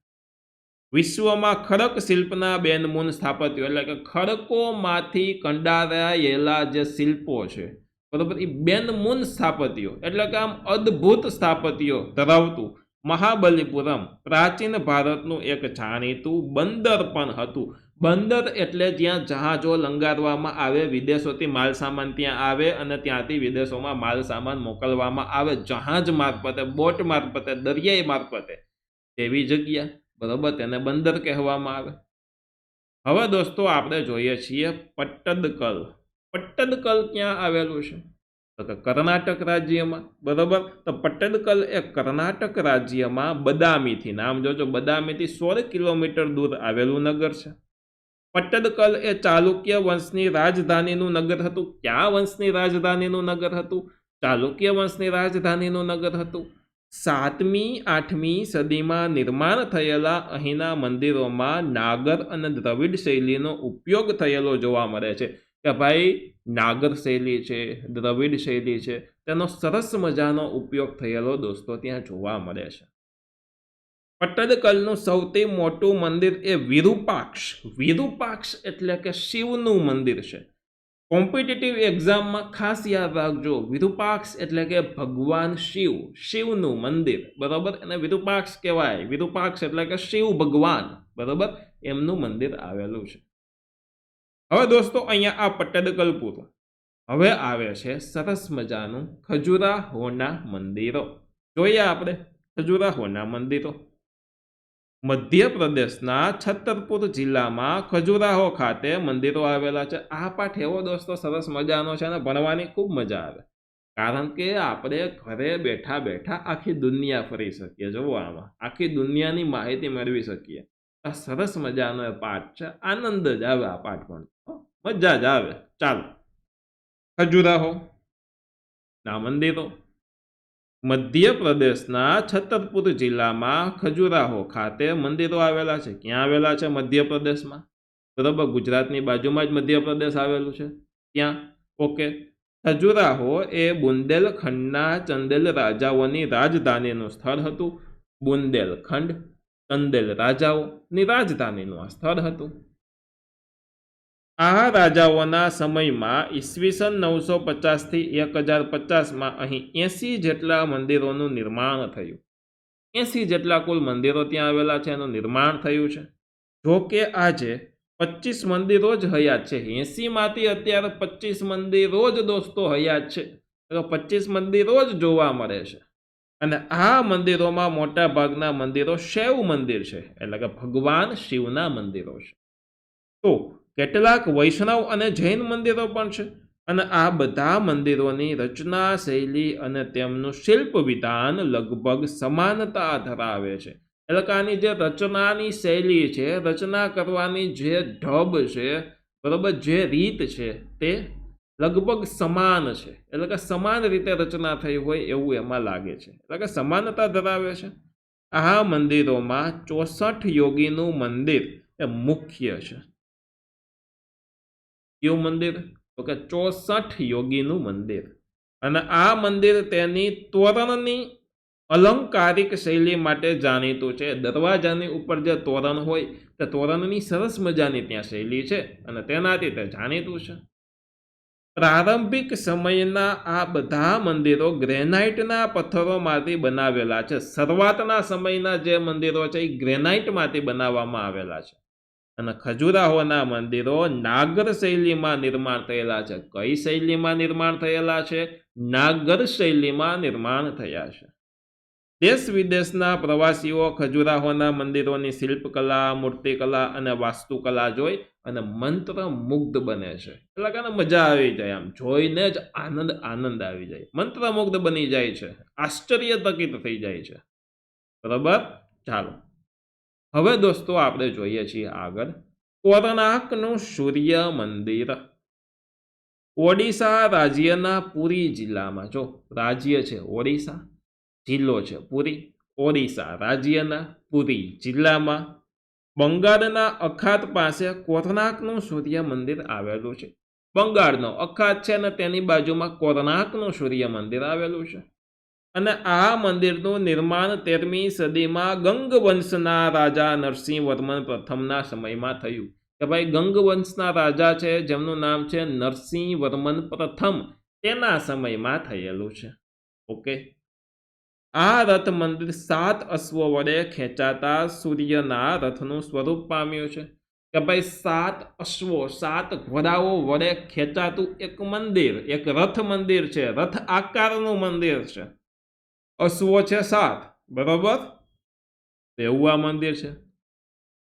Speaker 1: વિશ્વમાં ખડક શિલ્પના બેનમૂન સ્થાપત્યો, એટલે કે ખડકોમાંથી કંડારાયેલા જે શિલ્પો છે, બરોબર, એ બેનમૂન સ્થાપત્યો એટલે કે આમ અદ્ભુત સ્થાપત્યો ધરાવતું મહાબલીપુરમ પ્રાચીન ભારતનું એક જાણીતું બંદર પણ હતું. બંદર એટલે જ્યાં જહાજો લંગારવામાં આવે, વિદેશોથી માલ સામાન ત્યાં આવે અને ત્યાંથી વિદેશોમાં માલ સામાન મોકલવામાં આવે જહાજ મારફતે, બોટ મારફતે, દરિયાઈ મારફતે, તેવી જગ્યા, બરોબર, તેને બંદર કહેવામાં આવે. હવે દોસ્તો આપણે જોઈએ છીએ પટ્ટદકલ. પટ્ટદકલ ક્યાં આવેલું છે? તો કે કર્ણાટક રાજ્યમાં, બરોબર. તો પટ્ટદકલ એ કર્ણાટક રાજ્યમાં બદામીથી, નામ જોજો, બદામીથી 16 કિલોમીટર દૂર આવેલું નગર છે. પટ્ટદકલ એ ચાલુક્ય વંશની રાજધાનીનું નગર હતું. ક્યાં વંશની રાજધાનીનું નગર હતું? ચાલુક્ય વંશની રાજધાનીનું નગર હતું. 7મી 8મી સદીમાં નિર્માણ થયેલા અહીંના મંદિરોમાં નાગર અને દ્રવિડ શૈલીનો ઉપયોગ થયેલો જોવા મળે છે. કે ભાઈ નાગર શૈલી છે, દ્રવિડ શૈલી છે, તેનો સરસ મજાનો ઉપયોગ થયેલો દોસ્તો ત્યાં જોવા મળે છે. પટ્ટદકલનું સૌથી મોટું મંદિર એ વિરૂપાક્ષ. વિરૂપાક્ષ એટલે કે શિવનું મંદિર છે. કોમ્પિટિટિવ એક્ઝામમાં ખાસ યાદ રાખજો, વિરૂપાક્ષ એટલે કે ભગવાન શિવ, શિવનું મંદિર, બરોબર, એને વિરૂપાક્ષ કહેવાય. વિરૂપાક્ષ એટલે કે શિવ ભગવાન, બરોબર, એમનું મંદિર આવેલું છે. હવે દોસ્તો અહીંયા આ પટ્ટદકલ પૂરું. હવે આવે છે સરસ મજાનું ખજુરાહોના મંદિરો. જોઈએ આપણે ખજુરાહોના મંદિરો. મધ્યપ્રદેશના છતરપુર જિલ્લામાં ખજુરાહો ખાતે મંદિરો આવેલા છે. આ પાઠ એવો દોસ્તો સરસ મજાનો છે અને ભણવાની ખૂબ મજા આવે, કારણ કે આપણે ઘરે બેઠા બેઠા આખી દુનિયા ફરી શકીએ. જુઓ, આમાં આખી દુનિયાની માહિતી મેળવી શકીએ. આ સરસ મજાનો પાઠ છે, આનંદ જ આવે આ પાઠ પણ, મજા જ આવે. ચાલો, ખજુરાહો ના મંદિરો. મધ્યપ્રદેશના છતરપુર જિલ્લામાં ખજુરાહો ખાતે મંદિરો આવેલા છે. ક્યાં આવેલા છે? મધ્યપ્રદેશમાં, બરોબર, ગુજરાતની બાજુમાં જ મધ્યપ્રદેશ આવેલું છે ત્યાં. ઓકે, ખજુરાહો એ બુંદેલખંડના ચંદેલ રાજાઓની રાજધાનીનું સ્થળ હતું. બુંદેલખંડ, ચંદેલ રાજાઓની રાજધાનીનું આ સ્થળ હતું. આ રાજાઓના સમયમાં ઈસવીસન 950 થી 1050માં અહીં 80 જેટલા મંદિરોનું નિર્માણ થયું. 80 જેટલા કુલ મંદિરો ત્યાં આવેલા છે, એનું નિર્માણ થયું છે. જો કે આજે 25 મંદિરો જ હયાત છે. 80માંથી અત્યારે 25 મંદિરો જ દોસ્તો હયાત છે, તો 25 મંદિરો જ જોવા મળે છે. અને આ મંદિરોમાં મોટા ભાગના મંદિરો શૈવ મંદિર છે, એટલે કે ભગવાન શિવના મંદિરો છે. તો કેટલાક વૈષ્ણવ અને જૈન મંદિરો પણ છે. અને આ બધા મંદિરોની રચના શૈલી અને તેમનું શિલ્પ વિધાન લગભગ સમાનતા ધરાવે છે. એટલે કે આની જે રચનાની શૈલી છે, રચના કરવાની જે ઢબ છે, બરોબર, જે રીત છે, તે લગભગ સમાન છે. એટલે કે સમાન રીતે રચના થઈ હોય એવું એમાં લાગે છે, એટલે કે સમાનતા ધરાવે છે. આ મંદિરોમાં 64 યોગીનું મંદિર એ મુખ્ય છે. કયું મંદિર? તો કે 64 યોગીનું મંદિર. અને આ મંદિર તેની તોરણની અલંકારિક શૈલી માટે જાણીતું છે. દરવાજાની ઉપર જે તોરણ હોય તે તોરણની સરસ મજાની ત્યાં શૈલી છે અને તેનાથી તે જાણીતું છે. પ્રારંભિક સમયના આ બધા મંદિરો ગ્રેનાઇટના પથ્થરોમાંથી બનાવેલા છે. શરૂઆતના સમયના જે મંદિરો છે એ ગ્રેનાઇટમાંથી બનાવવામાં આવેલા છે. અને ખજુરાહોના મંદિરો નાગર શૈલીમાં નિર્માણ થયેલા છે. કઈ શૈલીમાં નિર્માણ થયેલા છે? નાગર શૈલીમાં નિર્માણ થયા છે. દેશ વિદેશના પ્રવાસીઓ ખજુરાહોના મંદિરોની શિલ્પકલા, મૂર્તિકલા અને વાસ્તુકલા જોઈ અને મંત્રમુગ્ધ બને છે. એટલે કે મજા આવી જાય, આમ જોઈને જ આનંદ આવી જાય, મંત્રમુગ્ધ બની જાય છે, આશ્ચર્યચકિત થઈ જાય છે. બરાબર, ચાલો હવે દોસ્તો આપણે જોઈએ છીએ આગળ કોણાર્કનું સૂર્ય મંદિર ઓડિશા રાજ્યના પુરી જિલ્લામાં, જો રાજ્ય છે ઓડિશા, જિલ્લો છે પુરી, ઓડિશા રાજ્યના પુરી જિલ્લામાં બંગાળના અખાત પાસે કોણાર્કનું સૂર્ય મંદિર આવેલું છે. બંગાળનો અખાત છે અને તેની બાજુમાં કોણાર્કનું સૂર્ય મંદિર આવેલું છે. અને આ મંદિરનું નિર્માણ 13મી સદીમાં ગંગ વંશના રાજા નરસિંહ વર્મન પ્રથમના સમયમાં થયું. કે ભાઈ ગંગ વંશના રાજા છે જેમનું નામ છે નરસિંહ વર્મન પ્રથમ, તેના સમયમાં થયેલું છે. ઓકે, આ રથ મંદિર 7 અશ્વો વડે ખેંચાતા સૂર્યના રથનું સ્વરૂપ પામ્યું છે. કે ભાઈ 7 અશ્વો, 7 ઘોડાઓ વડે ખેંચાતું એક મંદિર, એક રથ મંદિર છે, રથ આકારનું મંદિર છે. અશ્વો છે 7, બરોબર, એવું આ મંદિર છે.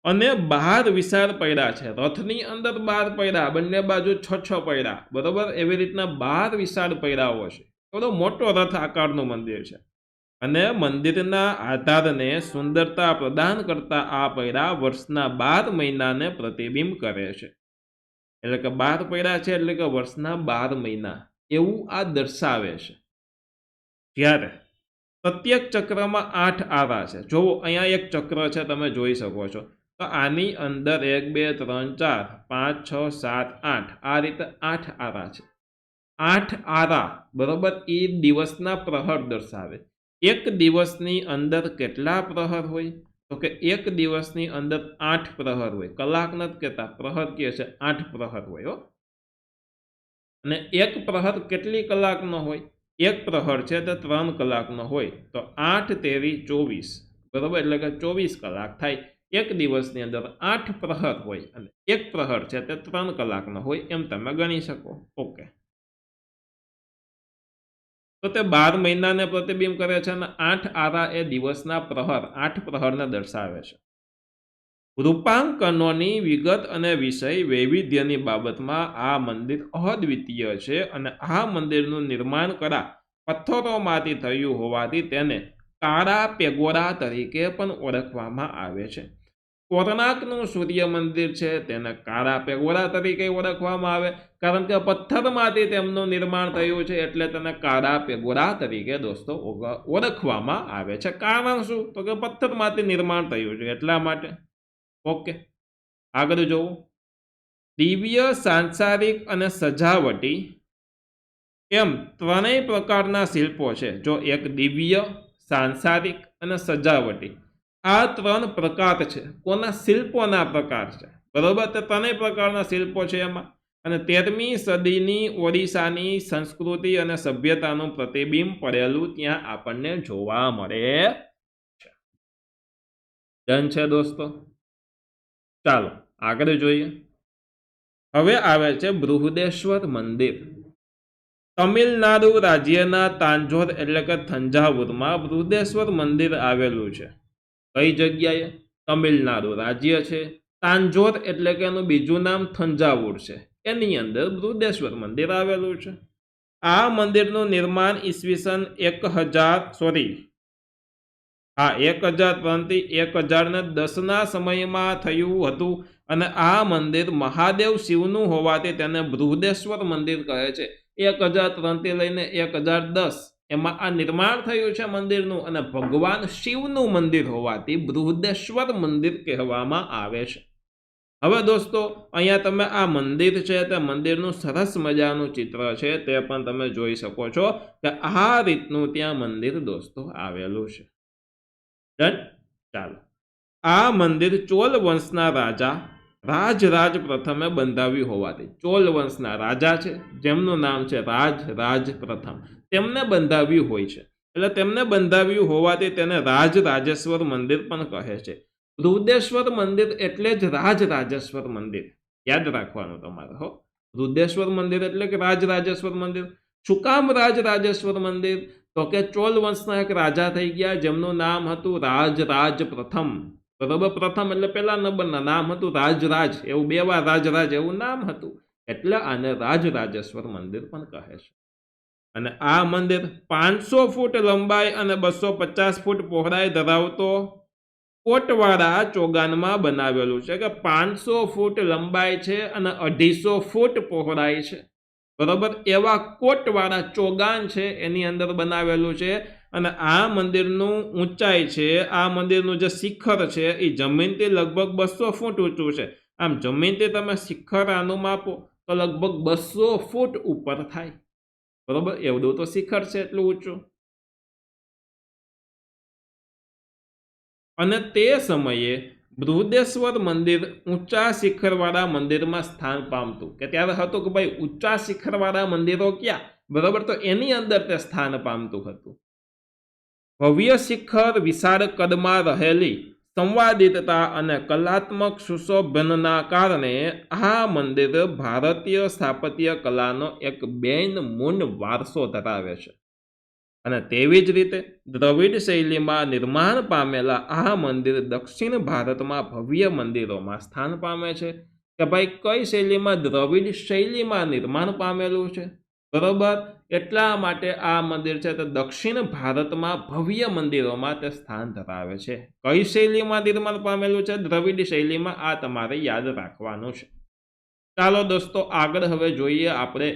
Speaker 1: અને બહાર વિશાળ પૈડા છે, રથની અંદર 12 પૈડા, બંને બાજુ 6 પૈડા, બરોબર, એવી રીતના 12 વિશાળ પૈડાઓ છે. થોડો મોટો રથ આકારનું મંદિર છે. અને મંદિરના આધારને સુંદરતા પ્રદાન કરતા આ પૈડા વર્ષના 12 મહિનાને પ્રતિબિંબ કરે છે. એટલે કે 12 પૈડા છે એટલે કે વર્ષના 12 મહિના એવું આ દર્શાવે છે. જ્યારે પ્રત્યેક ચક્રમાં 8 આરા છે. જોવો અહીંયા એક ચક્ર છે, તમે જોઈ શકો છો. તો આની અંદર 1 2 3 4 5 6 7 8 આ રીતે 8 આરા છે. 8 આરા, બરોબર, એ દિવસના પ્રહર દર્શાવે. એક દિવસની અંદર કેટલા પ્રહર હોય? તો કે એક દિવસની અંદર 8 પ્રહર હોય. કલાક નથી કહેતા, પ્રહર કહે છે, 8 પ્રહર હોય. અને એક પ્રહર કેટલી કલાકનો હોય? એક પ્રહર છે તે 3 કલાકનો હોય. તો 8 તેરી 24, બરોબર, એટલે કે 24 કલાક થાય. એક દિવસની અંદર 8 પ્રહર હોય અને એક પ્રહર છે તે 3 કલાકનો હોય, એમ તમે ગણી શકો. ઓકે, તો તે 12 મહિનાને પ્રતિબિંબ કરે છે અને 8 આરા એ દિવસના પ્રહર, 8 પ્રહરને દર્શાવે છે. રૂપાંકનોની વિગત અને વિષય વૈવિધ્યની બાબતમાં આ મંદિર અદ્વિતીય છે. અને આ મંદિરનું નિર્માણ કળા પથ્થરોમાંથી થયું હોવાથી તેને કાળા પેગોડા તરીકે પણ ઓળખવામાં આવે છે. કોણાર્કનું સૂર્ય મંદિર છે તેને કાળા પેગોડા તરીકે ઓળખવામાં આવે, કારણ કે પથ્થરમાંથી તેમનું નિર્માણ થયું છે, એટલે તેને કાળા પેગોડા તરીકે દોસ્તો ઓળખવામાં આવે છે. કારણ શું? તો કે પથ્થરમાંથી નિર્માણ થયું છે એટલા માટે. ઓકે, આગળ જોવું. દિવ્ય, સાંસારિક અને સજાવટી એમ ત્રણેય પ્રકારના શિલ્પો છે. જો એક દિવ્ય, સાંસારિક અને સજાવટી, આ 3 પ્રકાર છે. કોના? શિલ્પોના પ્રકાર છે, બરોબર. તે ત્રણેય પ્રકારના શિલ્પો છે એમાં. અને 13મી સદીની ઓડિશાની સંસ્કૃતિ અને સભ્યતાનું પ્રતિબિંબ પડેલું ત્યાં આપણને જોવા મળે છે. ડન છે દોસ્તો? ચાલો આગળ જોઈએ. હવે આવે છે બૃહદેશ્વર મંદિર. તમિલનાડુ રાજ્યના તાંજોર એટલે કે થંજાવુરમાં બૃહદેશ્વર મંદિર આવેલું છે. કઈ જગ્યાએ? તમિલનાડુ રાજ્ય છે, તાંજોર એટલે કે એનું બીજું નામ થંજાવુર છે, એની અંદર બૃહદેશ્વર મંદિર આવેલું છે. આ મંદિરનું નિર્માણ ઈસવીસન 1003 થી 1010ના સમયમાં થયું હતું. અને આ મંદિર મહાદેવ શિવનું હોવાથી તેને બૃહદેશ્વર મંદિર કહે છે. 1003 થી લઈને 1010 એમાં આ નિર્માણ થયું છે મંદિરનું, અને ભગવાન શિવનું મંદિર હોવાથી બૃહદેશ્વર મંદિર કહેવામાં આવે છે. હવે દોસ્તો અહીંયા તમે આ મંદિર છે તે મંદિરનું સરસ મજાનું ચિત્ર છે તે પણ તમે જોઈ શકો છો કે આ રીતનું ત્યાં મંદિર દોસ્તો આવેલું છે. ડન? ચાલો, આ મંદિર ચોલ વંશના રાજા રાજરાજ પ્રથમે બંધાવ્યું હોવાથી, ચોલ વંશના રાજા છે જેમનું નામ છે રાજરાજ પ્રથમ, તેમને બંધાવ્યું હોય છે. એટલે તેમને બંધાવ્યું હોવાથી તેને રાજરાજેશ્વર મંદિર પણ કહે છે. બૃહદેશ્વર મંદિર એટલે જ રાજરાજેશ્વર મંદિર, યાદ રાખવાનું તમારે. બૃહદેશ્વર મંદિર એટલે કે રાજરાજેશ્વર મંદિર. શું કામ રાજરાજેશ્વર મંદિર? તો કે ચોલ વંશના એક રાજા થઈ ગયા જેમનું નામ હતું રાજરાજ પ્રથમ, બરોબર. પ્રથમ એટલે પહેલા નંબરના, નામ હતું રાજરાજ, એવું 2 વાર રાજરાજ એવું નામ હતું, એટલે આને રાજરાજેશ્વર મંદિર પણ કહે છે. અને આ મંદિર 500 ફૂટ લંબાઈ અને 250 ફૂટ પહોળાઈ ધરાવતો કોટવાળા ચોગાનમાં બનાવેલું છે કે 500 ફૂટ લંબાઈ છે અને 250 ફૂટ પહોળાઈ છે, બરોબર. એવા કોટવાળા ચોગાન છે એની અંદર બનાવેલું છે. અને આ મંદિરનું ઊંચાઈ છે, આ મંદિરનું જે શિખર છે એ જમીનથી લગભગ 200 ફૂટ ઊંચું છે. આમ જમીનથી તમે શિખર આનું માપો તો લગભગ 200 ફૂટ ઉપર થાય, બરોબર. એવડું તો શિખર છે, એટલું ઊંચું. અને તે સમયે બૃહદેશ્વર મંદિર ઊંચા શિખરવાળા મંદિરમાં સ્થાન પામતું, કે ત્યારે હતું કે ભાઈ ઊંચા શિખરવાળા મંદિરો ક્યાં, બરોબર. તો એની અંદર તે સ્થાન પામતું હતું. ભવ્ય શિખર, વિશાળ કદમાં રહેલી સંવાદિતતા અને કલાત્મક સુશોભનના કારણે આ મંદિર ભારતીય સ્થાપત્ય કલાનો એક બેનમૂન વારસો ધરાવે છે. અને તેવી જ રીતે દ્રવિડ શૈલીમાં નિર્માણ પામેલા આ મંદિર દક્ષિણ ભારતમાં ભવ્ય મંદિરોમાં સ્થાન પામે છે. કે ભાઈ કઈ શૈલીમાં? દ્રવિડ શૈલીમાં નિર્માણ પામેલું છે, બરોબર. એટલા માટે આ મંદિર છે તે દક્ષિણ ભારતમાં ભવ્ય મંદિરોમાં તે સ્થાન ધરાવે છે. કઈ શૈલીમાં નિર્માણ પામેલું છે? દ્રવિડ શૈલીમાં. આ તમારે યાદ રાખવાનું છે. ચાલો દોસ્તો, આગળ હવે જોઈએ આપણે.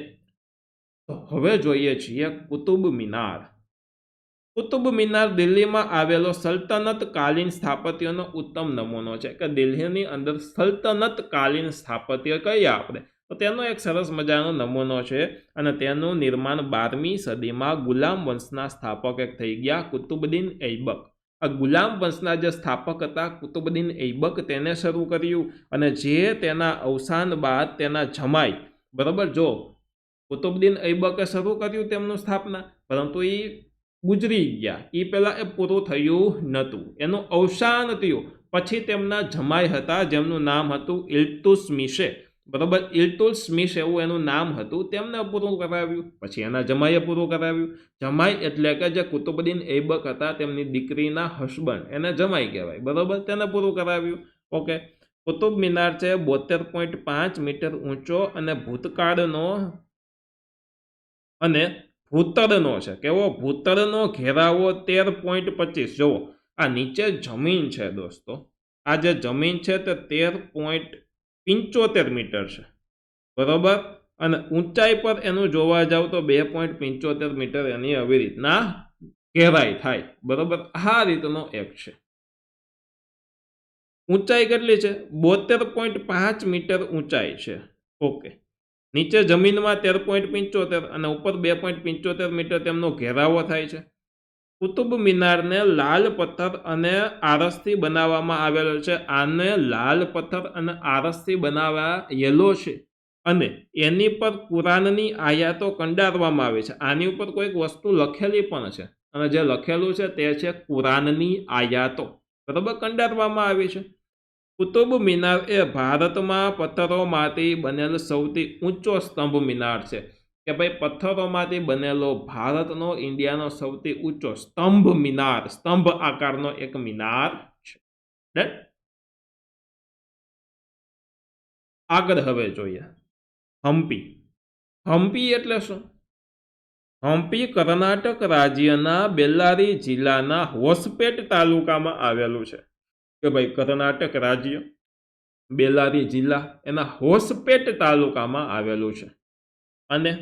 Speaker 1: હવે જોઈએ છીએ કુતુબ મિનાર. કુતુબ મિનાર દિલ્હીમાં આવેલો સલ્તનત કાલીન સ્થાપત્યનો ઉત્તમ નમૂનો છે. કે દિલ્હીની અંદર સલ્તનત કાલીન સ્થાપત્ય કહીએ આપણે તો તેનો એક સરસ મજાનો નમૂનો છે. અને તેનું નિર્માણ 12મી સદીમાં ગુલામ વંશના સ્થાપક એક થઈ ગયા કુતુબુદ્દીન ઐબક. આ ગુલામ વંશના જે સ્થાપક હતા કુતુબુદ્દીન ઐબક, તેને શરૂ કર્યું. અને જે તેના અવસાન બાદ તેના જમાઈ, બરોબર, જો કુતુબુદ્દીન ઐબકે શરૂ કર્યું તેમનું સ્થાપના, પરંતુ એ ગુજરી ગયા, એ પહેલાં એ પૂરું થયું નહોતું, એનું અવસાન થયું. પછી તેમના જમાઈ હતા જેમનું નામ હતું ઇલ્તુત્મિશે, બરોબર. ઇલ્તુત્મિશ એવું એનું નામ હતું. તેમને પૂરું કરાવ્યું, પછી એના જમાઈએ પૂરું કરાવ્યું. જમાઈ એટલે કે જે કુતુબુદ્દીન ઐબક હતા તેમની દીકરીના હસબન્ડ, એને જમાઈ કહેવાય, બરોબર. તેને પૂરું કરાવ્યું. ઓકે. કુતુબ મિનાર છે 72.5 મીટર ઊંચો અને ભૂતળનો છે. કેવો? ભૂતળનો ઘેરાવો 13.25. જુઓ, આ નીચે જમીન છે દોસ્તો, આ જે જમીન છે તે 13.75 મીટર છે, બરોબર. અને ઊંચાઈ પર એનું જોવા જાવ તો 2.75 મીટર એની આવી રીતના ઘેરાઈ થાય, બરોબર. આ રીતનો એક છે. ઊંચાઈ કેટલી છે? 72.5 મીટર ઊંચાઈ છે. ઓકે. નીચે જમીનમાં 13.75 અને ઉપર 2.75 મીટર તેમનો ઘેરાવો થાય છે. કુતુબ મિનારને લાલ પથ્થર અને આરસથી બનાવવામાં આવેલો છે. આને લાલ પથ્થર અને આરસથી બનાવાયેલો છે. અને એની પર કુરાનની આયાતો કંડારવામાં આવે છે. આની ઉપર કોઈક વસ્તુ લખેલી પણ છે, અને જે લખેલું છે તે છે કુરાનની આયાતો, બરાબર, કંડારવામાં આવી છે. કુતુબ મિનાર એ ભારતમાં પથ્થરોમાંથી બનેલ સૌથી ઊંચો સ્તંભ મિનાર છે. કે ભાઈ પથ્થરોમાંથી બનેલો ભારતનો, ઇન્ડિયાનો સૌથી ઊંચો સ્તંભ મિનાર, સ્તંભ આકારનો એક મિનાર છે. આગળ હવે જોઈએ હમ્પી. હમ્પી એટલે શું? હમ્પી કર્ણાટક રાજ્યના બેલ્લારી જિલ્લાના હોસપેટ તાલુકામાં આવેલું છે. કે ભાઈ કર્ણાટક રાજ્ય, બેલ્લારી જિલ્લા, એના હોસપેટ તાલુકામાં આવેલું છે. અને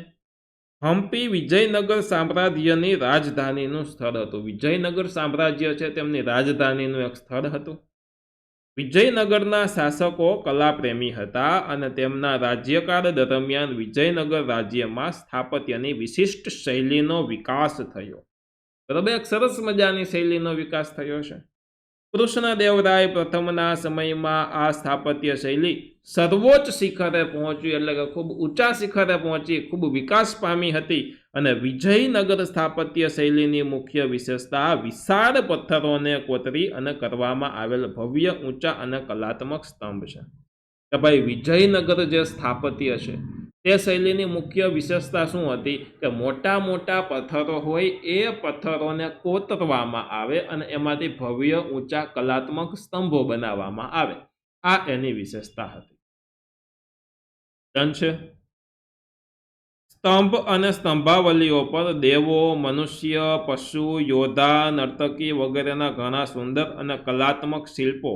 Speaker 1: હમ્પી વિજયનગર સામ્રાજ્યની રાજધાનીનું સ્થળ હતું. વિજયનગર સામ્રાજ્ય છે તેમની રાજધાનીનું એક સ્થળ હતું. વિજયનગરના શાસકો કલાપ્રેમી હતા અને તેમના રાજ્યકાળ દરમિયાન વિજયનગર રાજ્યમાં સ્થાપત્યની વિશિષ્ટ શૈલીનો વિકાસ થયો, બરાબર. એક સરસ મજાની શૈલીનો વિકાસ થયો છે. કૃષ્ણદેવરાય પ્રથમના સમયમાં આ સ્થાપત્ય શૈલી સર્વોચ્ચ શિખરે પહોંચી, એટલે કે ખૂબ ઊંચા શિખરે પહોંચી, ખૂબ વિકાસ પામી હતી. અને વિજયનગર સ્થાપત્ય શૈલીની મુખ્ય વિશેષતા વિશાળ પથ્થરોને કોતરી અને કરવામાં આવેલ ભવ્ય, ઊંચા અને કલાત્મક સ્તંભ છે. કે ભાઈ વિજયનગર જે સ્થાપત્ય છે તે શૈલીની મુખ્ય વિશેષતા શું હતી? કે મોટા મોટા પથ્થરો હોય એ પથ્થરોને કોતરવામાં આવે અને એમાંથી ભવ્ય, ઊંચા કલાત્મક સ્તંભો બનાવવામાં આવે. આ એની વિશેષતા હતી. ડન છે. સ્તંભ અને સ્તંભાવલીઓ પર દેવો, મનુષ્ય, પશુ, યોદ્ધા, નર્તકી વગેરેના ઘણા સુંદર અને કલાત્મક શિલ્પો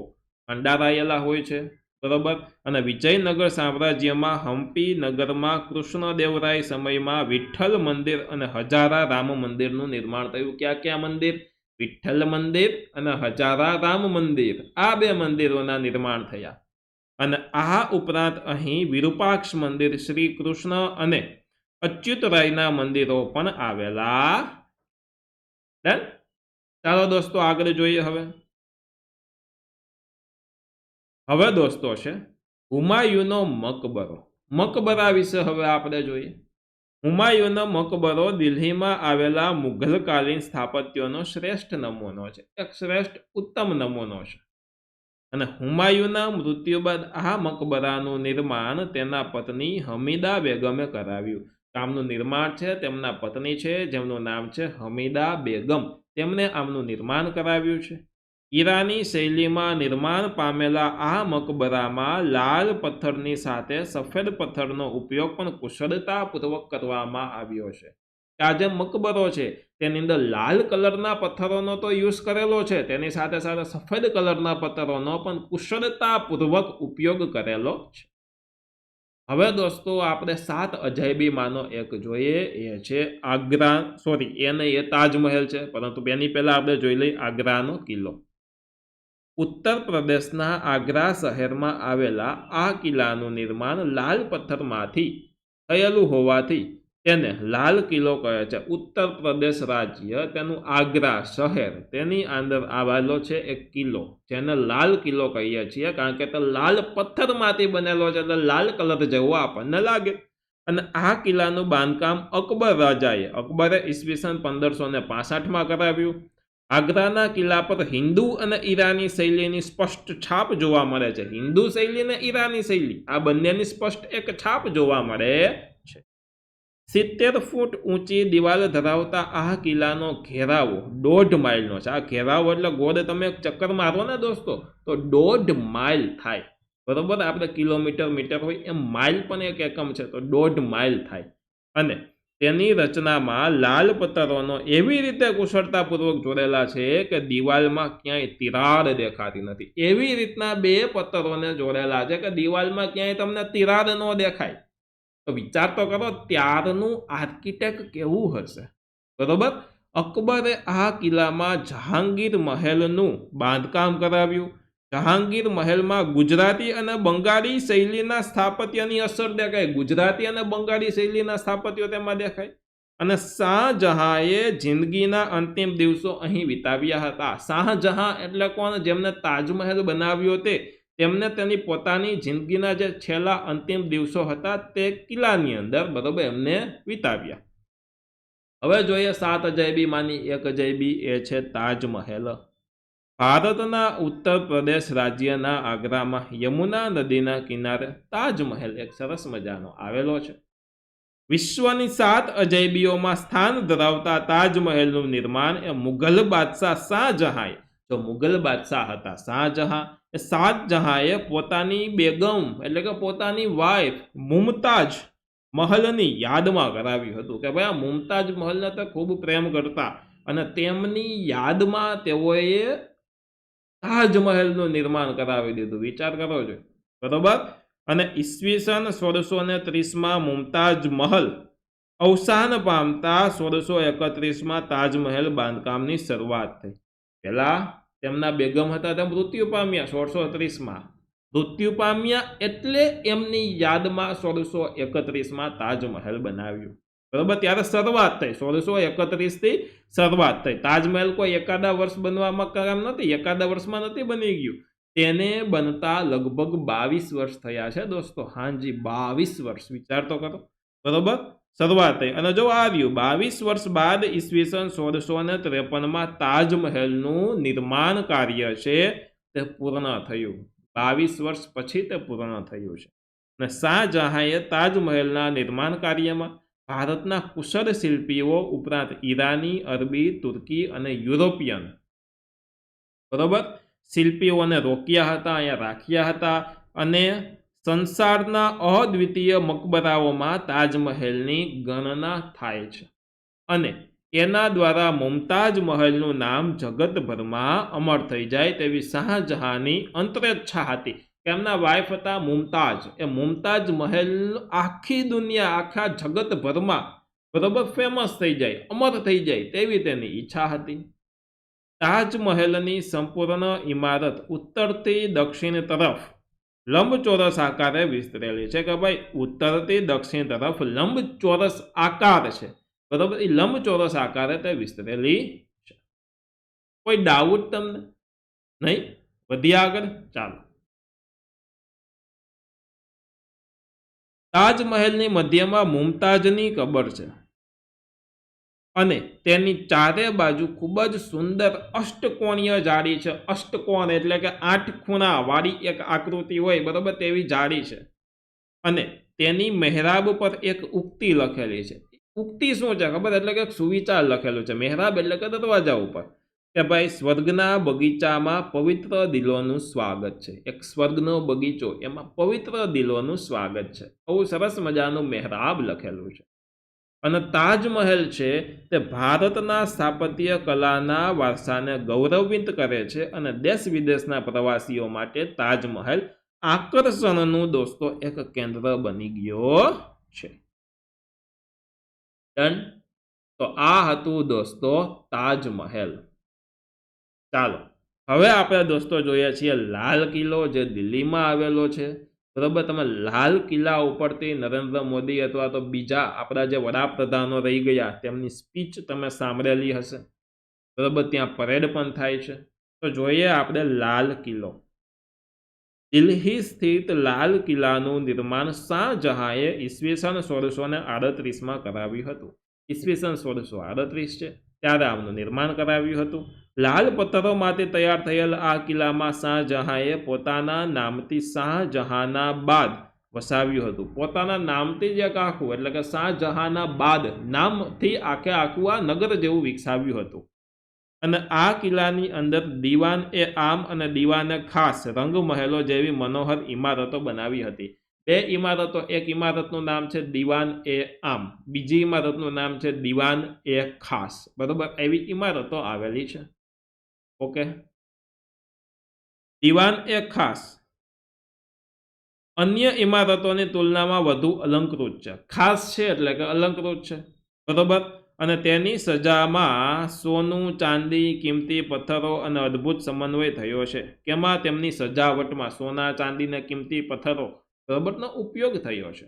Speaker 1: કંડારાયેલા હોય છે, બરોબર. અને વિજયનગર સામ્રાજ્યમાં હમ્પી નગરમાં કૃષ્ણદેવરાય સમયમાં વિઠ્ઠલ મંદિર અને હજારા રામ મંદિરનું નિર્માણ થયું. ક્યાં મંદિર? વિઠ્ઠલ મંદિર અને હજારા રામ મંદિર, આ બે મંદિરોના નિર્માણ થયા. અને આ ઉપરાંત અહીં વિરૂપાક્ષ મંદિર, શ્રી કૃષ્ણ અને અચ્યુતરાયના મંદિરો પણ આવેલા. ડન. ચાલો દોસ્તો આગળ જોઈએ. હવે દોસ્તો છે હુમાયુનો મકબરો. મકબરા વિશે હવે આપણે જોઈએ. હુમાયુનો મકબરો દિલ્હીમાં આવેલા મુઘલકાલીન સ્થાપત્યનો શ્રેષ્ઠ નમૂનો છે, એક શ્રેષ્ઠ ઉત્તમ નમૂનો છે. અને હુમાયુના મૃત્યુ બાદ આ મકબરાનું નિર્માણ તેના પત્ની હમીદા બેગમે કરાવ્યું. આમનું નિર્માણ છે તેમના પત્ની છે, જેમનું નામ છે હમીદા બેગમ, તેમણે આમનું નિર્માણ કરાવ્યું છે. ઈરાની શૈલીમાં નિર્માણ પામેલા આ મકબરામાં લાલ પથ્થરની સાથે સફેદ પથ્થરનો ઉપયોગ પણ કુશળતાપૂર્વક કરવામાં આવ્યો છે. આ જે મકબરો છે તેની અંદર લાલ કલરના પથ્થરોનો તો યુઝ કરેલો છે, તેની સાથે સાથે સફેદ કલરના પથ્થરોનો પણ કુશળતાપૂર્વક ઉપયોગ કરેલો છે. હવે દોસ્તો આપણે 7 અજાયબીમાંનો એક જોઈએ, એ છે આગ્રા, એ તાજમહેલ છે, પરંતુ એની પહેલા આપણે જોઈ લઈએ આગ્રાનો કિલ્લો. ઉત્તર પ્રદેશના આગ્રા શહેરમાં આવેલા આ કિલ્લાનું નિર્માણ લાલ પથ્થરમાંથી થયેલું હોવાથી તેને લાલ કિલ્લો કહે છે. ઉત્તર પ્રદેશ રાજ્ય, તેનું આગ્રા શહેર, તેની અંદર આવેલો છે એક કિલ્લો, જેને લાલ કિલ્લો કહીએ છીએ, કારણ કે તે લાલ પથ્થરમાંથી બનેલો છે, એટલે લાલ કલર જેવો આપણને લાગે. અને આ કિલ્લાનું બાંધકામ અકબરે ઈસવીસન 1565માં કરાવ્યું. આગ્રાના કિલ્લા પર હિન્દુ અને ઈરાની શૈલીની સ્પષ્ટ છાપ જોવા મળે છે. હિન્દુ શૈલી અને ઈરાની શૈલી, આ બંનેની સ્પષ્ટ એક છાપ જોવા મળે છે. 70 ફૂટ ઊંચી દિવાલ ધરાવતા આ કિલ્લાનો ઘેરાવો 1.5 માઇલનો છે. આ ઘેરાવો એટલે ગોળ તમે એક ચક્કર મારો ને દોસ્તો તો 1.5 માઇલ થાય, બરોબર. આપણે કિલોમીટર, મીટર હોય એમ માઇલ પણ એક એકમ છે, તો 1.5 માઇલ થાય. અને તેની રચનામાં લાલ પથ્થરોનો એવી રીતે કુશળતાપૂર્વક જોડેલા છે કે દિવાલમાં ક્યાંય તિરાડ દેખાતી નથી. એવી રીતના બે પથ્થરોને જોડેલા છે કે દિવાલમાં ક્યાંય તમને તિરાડ ન દેખાય. તો વિચાર તો કરો ત્યારનું આર્કિટેક્ટ કેવું હશે, બરોબર. અકબરે આ કિલ્લામાં જહાંગીર મહેલનું બાંધકામ કરાવ્યું. જહાંગીર મહેલમાં ગુજરાતી અને બંગાળી શૈલીના સ્થાપત્યની અસર દેખાય. ગુજરાતી અને બંગાળી શૈલીના સ્થાપત્યો તેમાં દેખાય. અને શાહજહાંએ જિંદગીના અંતિમ દિવસો અહીં વિતાવ્યા હતા. શાહજહાં એટલે કોણ? જેમને તાજમહેલ બનાવ્યો તેમને તેની પોતાની જિંદગીના જે છેલ્લા અંતિમ દિવસો હતા તે કિલ્લાની અંદર, બરોબર, એમને વિતાવ્યા. હવે જોઈએ 7 અજાયબીમાંની એક અજાયબી, એ છે તાજમહેલ. ભારતના ઉત્તર પ્રદેશ રાજ્યના આગ્રામાં યમુના નદીના કિનારે તાજમહેલ એક સરસ મજાનો આવેલો છે. વિશ્વની 7 અજાયબીઓમાં સ્થાન ધરાવતા તાજમહેલનું નિર્માણ એ મુઘલ બાદશાહ શાહજહાંએ, જો મુઘલ બાદશાહ હતા શાહજહાં, એ શાહજહાંએ પોતાની બેગમ એટલે કે પોતાની વાઇફ મુમતાજ મહલની યાદમાં કરાવ્યું હતું. કે ભાઈ આ મુમતાજ મહલને તો ખૂબ પ્રેમ કરતા, અને તેમની યાદમાં તેઓએ તાજમહેલનું નિર્માણ કરાવી દીધું. વિચાર કરો છો, બરોબર. અને ઈસવીસન 1630માં મુમતાજ મહલ અવસાન પામતા 1631માં તાજમહેલ બાંધકામની શરૂઆત થઈ. પહેલા તેમના બેગમ હતા તે મૃત્યુ પામ્યા 1630માં. મૃત્યુ પામ્યા એટલે એમની યાદમાં 1631માં તાજમહેલ બનાવ્યું, બરોબર. ત્યારે શરૂઆત થઈ, 1631થી શરૂઆત થઈ. તાજમહેલ કોઈ એકાદા વર્ષ બનવામાં કામ નથી, એકાદા વર્ષમાં નથી બની ગયું. તેને બનતા લગભગ 22 વર્ષ થયા છે દોસ્તો. હાજી, 22 વર્ષ, વિચાર તો કરો, બરોબર. શરૂઆત થઈ અને જો આવ્યું 22 વર્ષ બાદ ઈસવીસન 1653માં તાજમહેલનું નિર્માણ કાર્ય છે તે પૂર્ણ થયું. 22 વર્ષ પછી તે પૂર્ણ થયું છે. અને શાહજહાંએ તાજમહેલના નિર્માણ કાર્યમાં ભારતના કુશળ શિલ્પીઓ ઉપરાંત ઈરાની, અરબી, તુર્કી અને યુરોપિયન, બરોબર, શિલ્પીઓને રોક્યા હતા, અહીંયા રાખ્યા હતા. અને સંસારના અદ્વિતીય મકબરાઓમાં તાજમહેલની ગણના થાય છે અને એના દ્વારા મુમતાજ મહેલનું નામ જગતભરમાં અમર થઈ જાય તેવી શાહજહાંની અંતરેચ્છા હતી. એમના વાઇફ હતા મુમતાજ. એ મુમતાજ મહેલ આખી દુનિયા, આખા જગતભરમાં બરોબર ફેમસ થઈ જાય, અમર થઈ જાય તેવી તેની ઈચ્છા હતી. તાજમહેલની સંપૂર્ણ ઇમારત ઉત્તરથી દક્ષિણ તરફ લંબચોરસ આકારે વિસ્તરેલી છે કે ભાઈ ઉત્તરથી દક્ષિણ તરફ લંબચોરસ આકાર છે, બરોબર. એ લંબચોરસ આકારે તે વિસ્તરેલી છે. કોઈ ડાઉટ તમને? નહીં? વધીએ આગળ, ચાલો. તાજમહેલની મધ્યમાં મુમતાજની કબર છે અને તેની ચારે બાજુ ખૂબ જ સુંદર અષ્ટકોણીય જાળી છે. અષ્ટકોણ એટલે કે 8 ખૂણા વાળી એક આકૃતિ હોય, બરોબર, તેવી જાળી છે અને તેની મહેરાબ પર એક ઉક્તિ લખેલી છે. ઉક્તિ શું છે ખબર? એટલે કે સુવિચાર લખેલું છે. મહેરાબ એટલે કે દરવાજા ઉપર કે ભાઈ સ્વર્ગના બગીચામાં પવિત્ર દિલોનું સ્વાગત છે. એક સ્વર્ગનો બગીચો, એમાં પવિત્ર દિલોનું સ્વાગત છે. બહુ સરસ મજાનું મહેરાબ લખેલું છે. અને તાજમહેલ છે તે ભારતના સ્થાપત્ય કલાના વારસાને ગૌરવિત કરે છે અને દેશ વિદેશના પ્રવાસીઓ માટે તાજમહેલ આકર્ષણનું દોસ્તો એક કેન્દ્ર બની ગયો છે. ડન? તો આ હતું દોસ્તો તાજમહેલ. ચાલો હવે આપણે દોસ્તો જોઈએ છીએ લાલ કિલ્લો, જે દિલ્હીમાં આવેલો છે, બરોબર. તમે લાલ કિલ્લા ઉપરથી નરેન્દ્ર મોદી અથવા તો બીજા આપણા જે વડાપ્રધાનો રહી ગયા તેમની સ્પીચ તમે સાંભળેલી હશે, બરોબર. ત્યાં પરેડ પણ થાય છે. તો જોઈએ આપણે લાલ કિલ્લો. દિલ્હી સ્થિત લાલ કિલ્લાનું નિર્માણ શાહજહાંએ ઈસવીસન 1638માં કરાવ્યું હતું. ઈસવીસન 1638 છે ત્યારે આમનું નિર્માણ કરાવ્યું હતું. લાલ પથ્થરોમાંથી તૈયાર થયેલ આ કિલ્લામાં શાહજહાંએ પોતાના નામથી શાહજહાનાબાદ વસાવ્યું હતું. પોતાના નામથી જ એક આખું, એટલે કે શાહજહાનાબાદ નામથી આખે આખું આ નગર જેવું વિકસાવ્યું હતું. અને આ કિલ્લાની અંદર દીવાન એ આમ અને દીવાને ખાસ રંગ મહેલો જેવી મનોહર ઇમારતો બનાવી હતી. બે ઇમારતો, એક ઇમારતનું નામ છે દીવાન એ આમ, બીજી ઇમારતનું નામ છે દીવાન એ ખાસ, બરોબર. એવી ઇમારતો આવેલી છે. ઓકે. દીવાન એ ખાસ અન્ય ઇમારતોની તુલનામાં વધુ અલંકૃત છે. ખાસ છે એટલે કે અલંકૃત છે, બરોબર. અને તેની સજામાં સોનું, ચાંદી, કિંમતી પથ્થરો અને અદ્ભુત સમન્વય થયો છે. કેમાં? તેમની સજાવટમાં સોના, ચાંદી અને કિંમતી પથ્થરો, બરોબરનો ઉપયોગ થયો છે.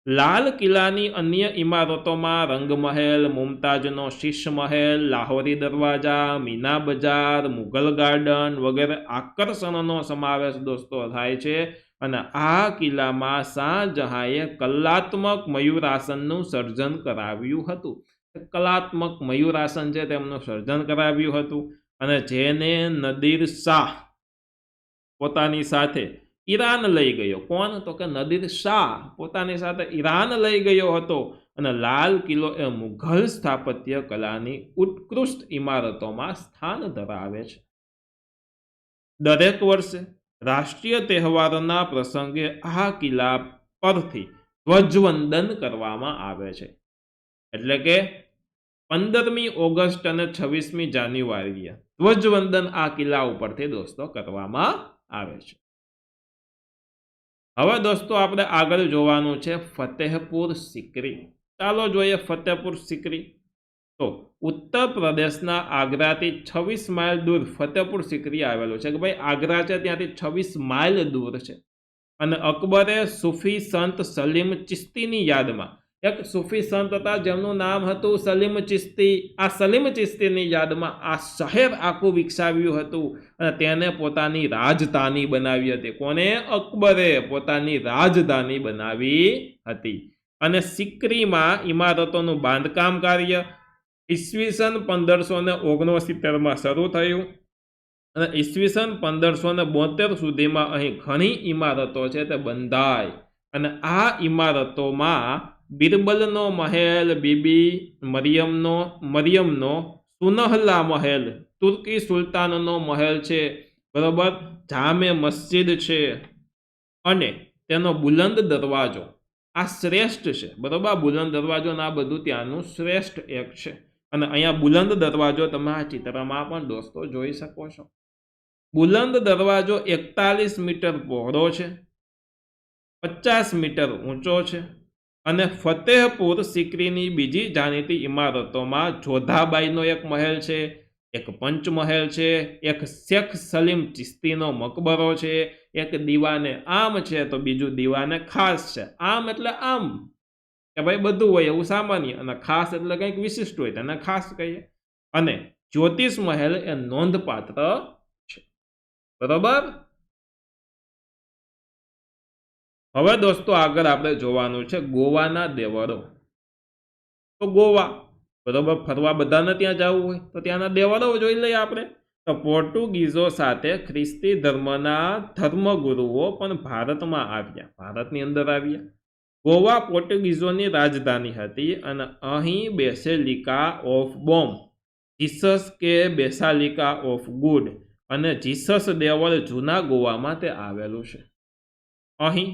Speaker 1: લાલ કિલ્લાની અન્ય ઇમારતોમાં રંગમહેલ, મુમતાજનો શીશ મહેલ, લાહોરી દરવાજા, મીના બજાર, મુગલ ગાર્ડન વગેરે આકર્ષણનો સમાવેશ દોસ્તો થાય છે. અને આ કિલ્લામાં શાહજહાંએ કલાત્મક મયુરાસનનું સર્જન કરાવ્યું હતું. કલાત્મક મયુરાસન છે તેમનું સર્જન કરાવ્યું હતું અને જેને નદીર શાહ પોતાની સાથે ઈરાન લઈ ગયો. કોણ? તો કે નદીર શાહ પોતાની સાથે ઈરાન લઈ ગયો હતો. અને લાલ કિલ્લો એ મુઘલ સ્થાપત્ય કલાની ઉત્કૃષ્ટ ઇમારતોમાં સ્થાન ધરાવે છે. દરેક વર્ષે રાષ્ટ્રીય તહેવારોના પ્રસંગે આ કિલ્લા પરથી ધ્વજવંદન કરવામાં આવે છે. એટલે કે 15મી ઓગસ્ટ અને 26મી જાન્યુઆરીએ ધ્વજવંદન આ કિલ્લા ઉપરથી દોસ્તો કરવામાં આવે છે. હવે દોસ્તો આપણે આગળ જોવાનું છે ફતેહપુર સિકરી. ચાલો જોઈએ ફતેહપુર સિકરી. તો ઉત્તર પ્રદેશના આગ્રાથી 26 માઇલ દૂર ફતેહપુર સિકરી આવેલું છે. કે ભાઈ આગ્રા છે ત્યાંથી 26 માઇલ દૂર છે. અને અકબરે સૂફી સંત સલીમ ચિશ્તીની યાદમાં, એક સૂફી સંત હતા જેમનું નામ હતું સલીમ ચિશ્તી, આ સલીમ ચિશ્તીની યાદમાં આ શહેર આખું વિકસાવ્યું હતું અને તેને પોતાની રાજધાની બનાવી હતી. કોને? અકબરે પોતાની રાજધાની બનાવી હતી. અને સિકરીમાં ઇમારતોનું બાંધકામ કાર્ય ઈસવીસન 1569માં શરૂ થયું અને ઈસવીસન 1572 સુધીમાં અહીં ઘણી ઇમારતો છે તે બંધાઈ. અને આ ઇમારતોમાં બિરબલનો મહેલ, બીબી મરિયમનો સુનહલા મહેલ, તુર્કી સુલતાનનો મહેલ છે, બરોબર, જામે મસ્જિદ છે અને તેનો બુલંદ દરવાજો આ શ્રેષ્ઠ છે, બરોબર. બુલંદ દરવાજો ને આ બધું ત્યાંનું શ્રેષ્ઠ એક છે. અને અહીંયા બુલંદ દરવાજો તમે આ ચિત્રમાં પણ દોસ્તો જોઈ શકો છો. બુલંદ દરવાજો 41 મીટર પહોળો છે, 50 મીટર ઊંચો છે અને ફતેહપુર સિકરીની બીજી જાણીતી ઇમારતોમાં જોધાબાઈનો એક મહેલ છે, એક પંચમહેલ છે, એક શેખ સલીમ ચિશ્તીનો મકબરો છે, એક દીવાને આમ છે તો બીજું દીવાને ખાસ છે. આમ એટલે આમ કે ભાઈ બધું હોય એવું સામાન્ય, અને ખાસ એટલે કંઈક વિશિષ્ટ હોય તેને ખાસ કહીએ. અને જ્યોતિષ મહેલ એ નોંધપાત્ર છે, બરોબર. હવે દોસ્તો આગળ આપણે જોવાનું છે ગોવાના દેવળો. તો ગોવા, બરોબર, ફરવા બધાને ત્યાં જવું હોય તો ત્યાંના દેવળો જોઈ લઈએ આપણે. તો પોર્ટુગીઝો સાથે ખ્રિસ્તી ધર્મના ધર્મગુરુઓ પણ ભારતમાં આવ્યા, ભારતની અંદર આવ્યા. ગોવા પોર્ટુગીઝોની રાજધાની હતી અને અહીં બેસેલિકા ઓફ બોમ, જીસસ કે બેસાલિકા ઓફ ગુડ અને જીસસ દેવળ જૂના ગોવામાં તે આવેલું છે. અહીં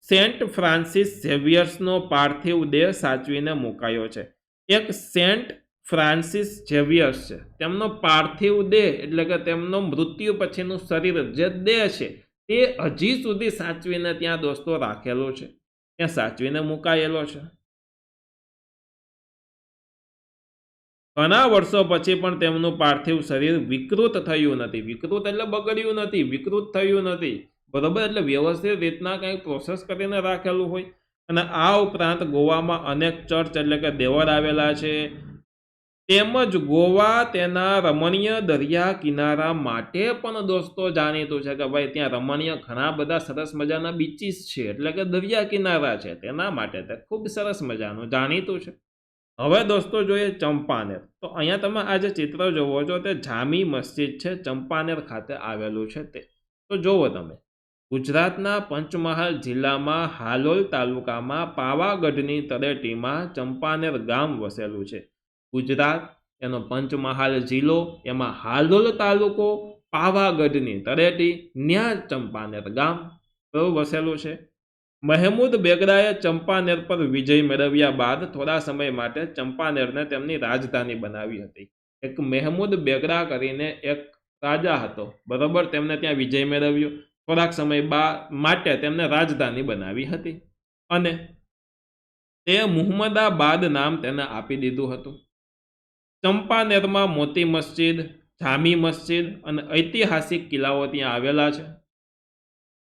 Speaker 1: સેન્ટ ફ્રાન્સિસ ઝેવિયર્સનો પાર્થિવ દેહ સાચવીને મુકાયો છે. એક સેન્ટ ફ્રાન્સિસ ઝેવિયર્સ છે, તેમનો પાર્થિવ દેહ એટલે કે તેમનો મૃત્યુ પછીનું શરીર જે દેહ છે તે હજી સુધી સાચવીને ત્યાં દોસ્તો રાખેલો છે, ત્યાં સાચવીને મુકાયેલો છે. ઘણા વર્ષો પછી પણ તેમનું પાર્થિવ શરીર વિકૃત થયું નથી. વિકૃત એટલે બગડ્યું નથી, વિકૃત થયું નથી, બરોબર. એટલે વ્યવસ્થિત રીતના કંઈક પ્રોસેસ કરીને રાખેલું હોય. અને આ ઉપરાંત ગોવામાં અનેક ચર્ચ એટલે કે દેવળ આવેલા છે. તેમજ ગોવા તેના રમણીય દરિયા કિનારા માટે પણ દોસ્તો જાણીતું છે કે ભાઈ ત્યાં રમણીય ઘણા બધા સરસ મજાના બીચીસ છે, એટલે કે દરિયા કિનારા છે, તેના માટે તે ખૂબ સરસ મજાનું જાણીતું છે. હવે દોસ્તો જોઈએ ચંપાનેર. તો અહીંયા તમે આ જે ચિત્ર જોવો છો તે જામી મસ્જિદ છે, ચંપાનેર ખાતે આવેલું છે તે. તો જોવો તમે, ગુજરાતના પંચમહાલ જિલ્લામાં હાલોલ તાલુકામાં પાવાગઢની તળેટીમાં ચંપાનેર ગામ વસેલું છે. ગુજરાત, એનો પંચમહાલ જિલ્લો, એમાં હાલોલ તાલુકો, પાવાગઢની તળેટી, ન્યા ચંપાનેર ગામ વસેલું છે. મહેમૂદ બેગડાએ ચંપાનેર પર વિજય મેળવ્યા બાદ થોડા સમય માટે ચંપાનેરને તેમની રાજધાની બનાવી હતી. એક મહેમૂદ બેગડા કરીને એક રાજા હતો, બરોબર, તેમને ત્યાં વિજય મેળવ્યો, થોડાક સમય માટે તેમને રાજધાની બનાવી હતી અને તે મુહમ્મદાબાદ નામ તેને આપી દીધું હતું. ચંપાનેરમાં મોતી મસ્જિદ, જામી મસ્જિદ અને ઐતિહાસિક કિલ્લાઓ ત્યાં આવેલા છે.